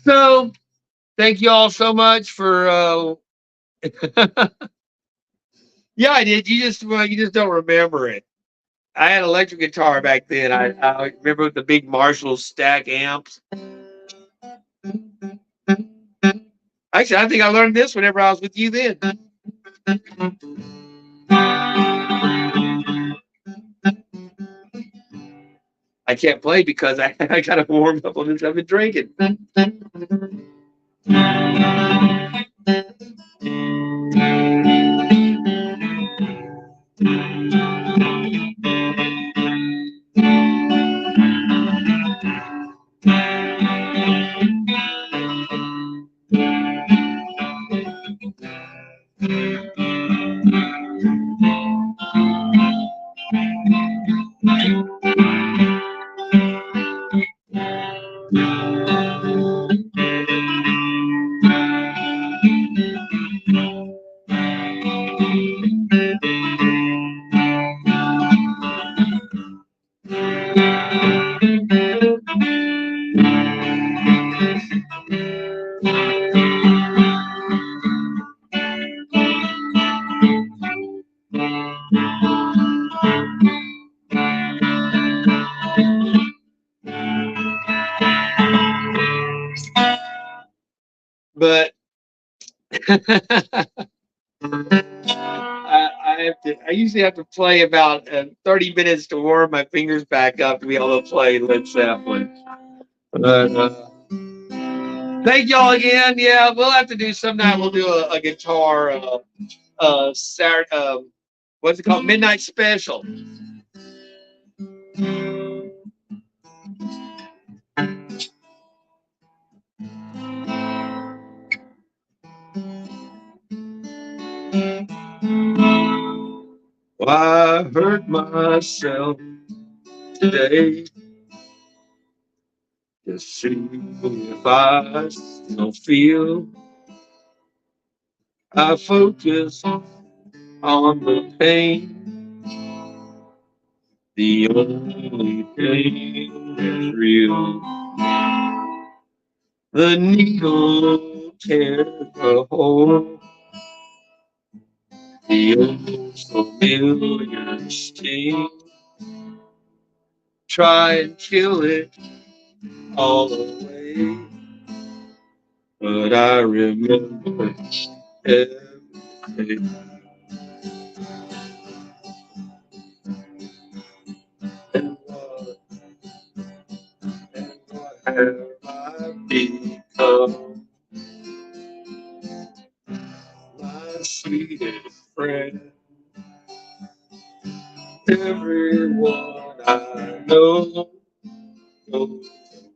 So, thank you all so much for. Yeah, I did. You just don't remember it. I had electric guitar back then. I remember with the big Marshall stack amps. Actually, I think I learned this whenever I was with you then. I can't play because I got to warm up on this. I've been drinking. But I usually have to play about 30 minutes to warm my fingers back up to be able to play Led Zeppelin. But thank y'all again. Yeah, we'll have to do sometime. We'll do a guitar Saturday. What's it called? Midnight special. Well, I hurt myself today to see if I still feel. I focus on the pain, the only thing that's real. The needle tears a hole, the old familiar sting. Try and kill it all away, but I remember everything. And what have I become? My sweetest friend. Everyone I know goes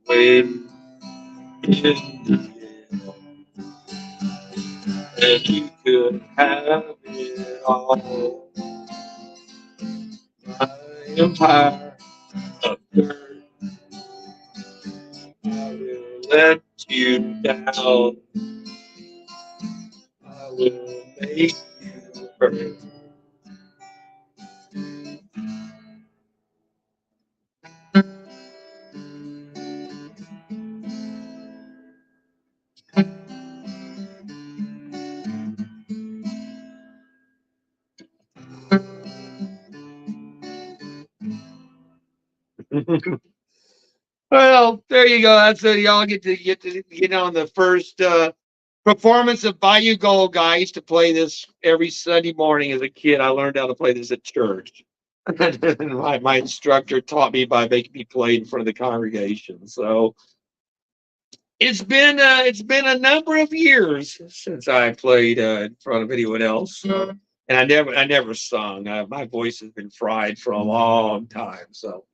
away in the end. And you could have it all. My empire of dirt, I will let you down. I will make you hurt. Well, there you go. That's it. Y'all get on the first performance of Bayou Gold Guy. I used to play this every Sunday morning as a kid. I learned how to play this at church. my instructor taught me by making me play in front of the congregation. So it's been a number of years since I played in front of anyone else. And I never sung. My voice has been fried for a long time. So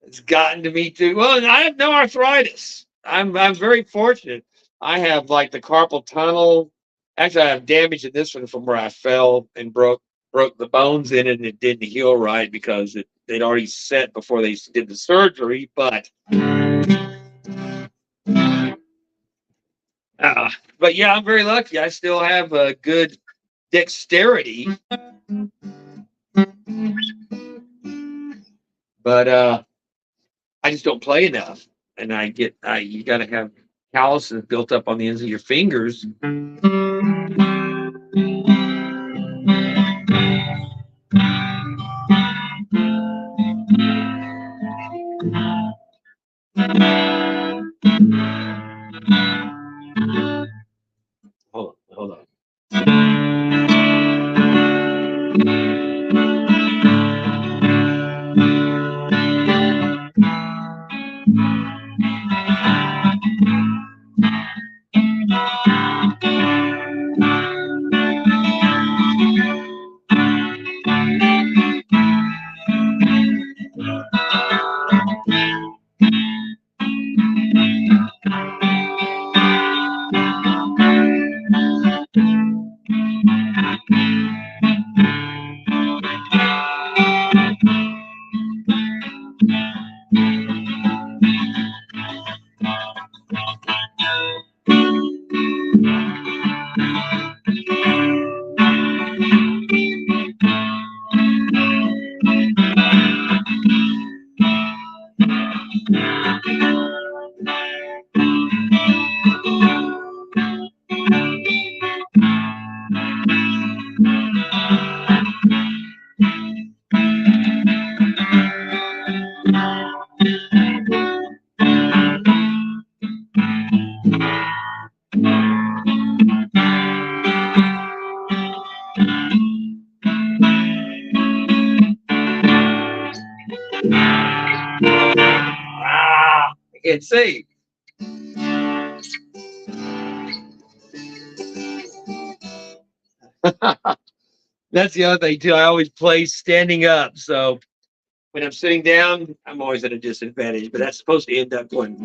it's gotten to me too. Well, I have no arthritis. I'm very fortunate. I have like the carpal tunnel. Actually, I have damage in this one from where I fell and broke the bones in it, and it didn't heal right because they'd already set before they did the surgery. But yeah, I'm very lucky. I still have a good dexterity, but I just don't play enough, and you got to have calluses built up on the ends of your fingers. Hold on. can't see. That's the other thing too. I always play standing up, so when I'm sitting down, I'm always at a disadvantage. But that's supposed to end up going.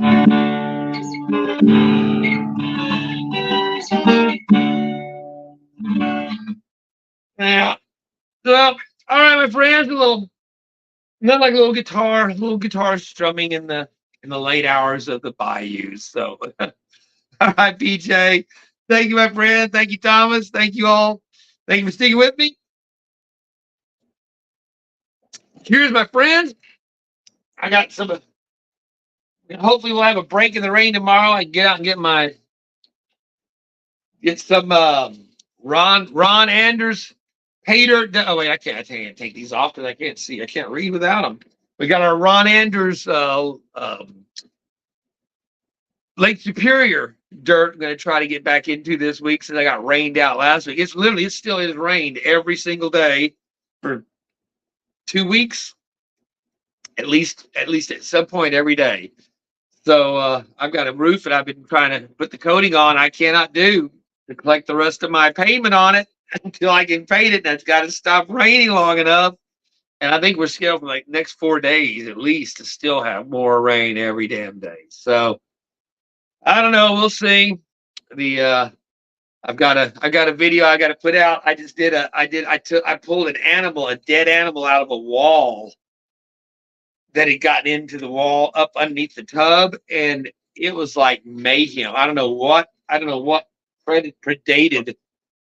Yeah. So, all right, my friends, a little, not like a little guitar strumming in the late hours of the bayou. So, all right, PJ. Thank you, my friend. Thank you, Thomas. Thank you all. Thank you for sticking with me. Cheers, my friends. I got some. Hopefully, we'll have a break in the rain tomorrow. I can get out and get some Ron Anders Hater. Oh wait, I can't take these off because I can't see. I can't read without them. We got our Ron Anders Lake Superior dirt. I'm going to try to get back into this week since I got rained out last week. It still is rained every single day for 2 weeks, at least at some point every day. So I've got a roof that I've been trying to put the coating on. I cannot do to collect the rest of my payment on it until I can paint it. And it's got to stop raining long enough. And I think we're scheduled for like next 4 days at least to still have more rain every damn day. So I don't know. We'll see. The I've got a video I got to put out. I pulled a dead animal out of a wall that had gotten into the wall up underneath the tub, and it was like mayhem. I don't know what predated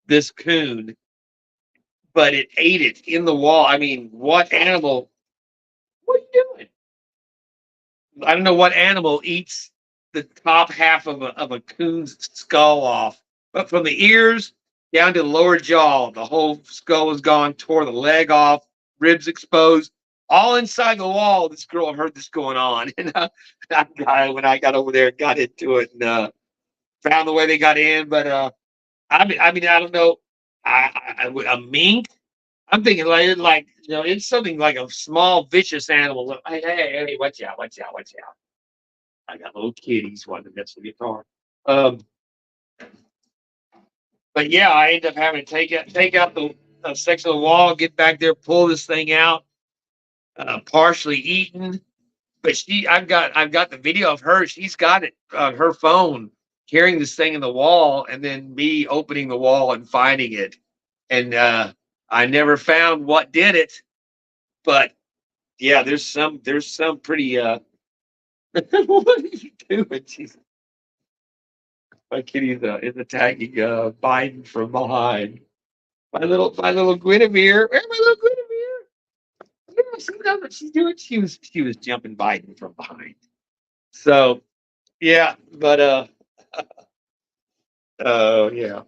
this coon, but it ate it in the wall. I mean, what animal? What are you doing? I don't know what animal eats the top half of a coon's skull off, but from the ears down to the lower jaw, the whole skull was gone. Tore the leg off, ribs exposed, all inside the wall. This girl heard this going on, and when I got over there, got into it, and found the way they got in. But I mean, I don't know. A mink. I'm thinking it's something like a small vicious animal. Hey, watch out, watch out, watch out. I got little kitties wanting to mess with the guitar. Um, but yeah, I end up having to take out the section of the wall, get back there, pull this thing out, partially eaten. But I've got the video of her. She's got it on her phone, carrying this thing in the wall, and then me opening the wall and finding it. And I never found what did it, but yeah, there's some pretty. What are you doing? Jesus. My kitty is attacking Biden from behind. My little Guinevere. Where's my little Guinevere? Yeah, she knows what she's doing. She was jumping Biden from behind. So yeah, but oh yeah.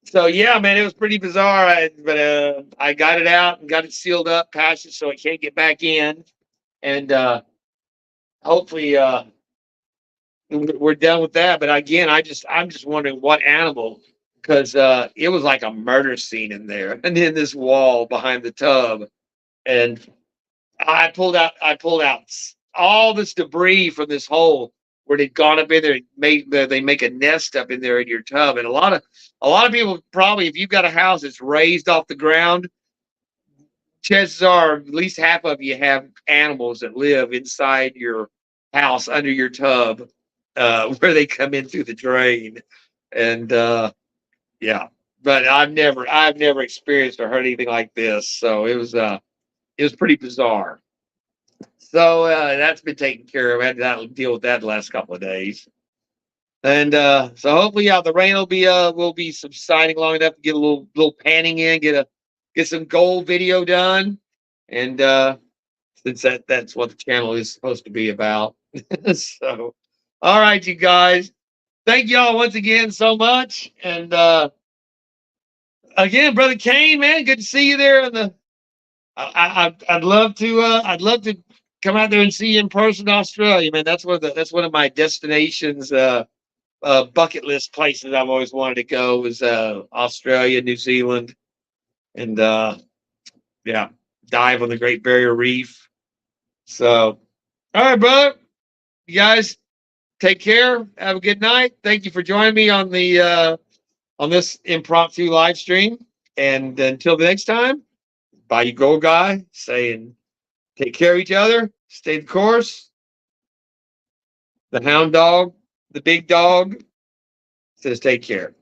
So yeah, man, it was pretty bizarre. But I got it out and got it sealed up, patched it so it can't get back in, and hopefully we're done with that. But again, I'm just wondering what animal, because it was like a murder scene in there, and in this wall behind the tub, and I pulled out all this debris from this hole where they'd gone up in there. They make a nest up in there in your tub, and a lot of people probably, if you've got a house that's raised off the ground, chances are at least half of you have animals that live inside your house under your tub, where they come in through the drain, and yeah. But I've never experienced or heard anything like this, so it was pretty bizarre. So that's been taken care of. I had to deal with that the last couple of days, and so hopefully, yeah, the rain will be subsiding long enough to get a little panning in, get some gold video done, and since that's what the channel is supposed to be about. So, all right, you guys, thank y'all once again so much, and again, brother Kane, man, good to see you there. I'd love to come out there and see you in person in Australia, man. That's one of my destinations, bucket list places I've always wanted to go is Australia, New Zealand, and yeah, dive on the Great Barrier Reef. So, all right, brother. You guys take care. Have a good night. Thank you for joining me on the on this impromptu live stream. And until the next time, Bayou Gold Guy saying, take care of each other, stay the course. The hound dog, the big dog, says, take care.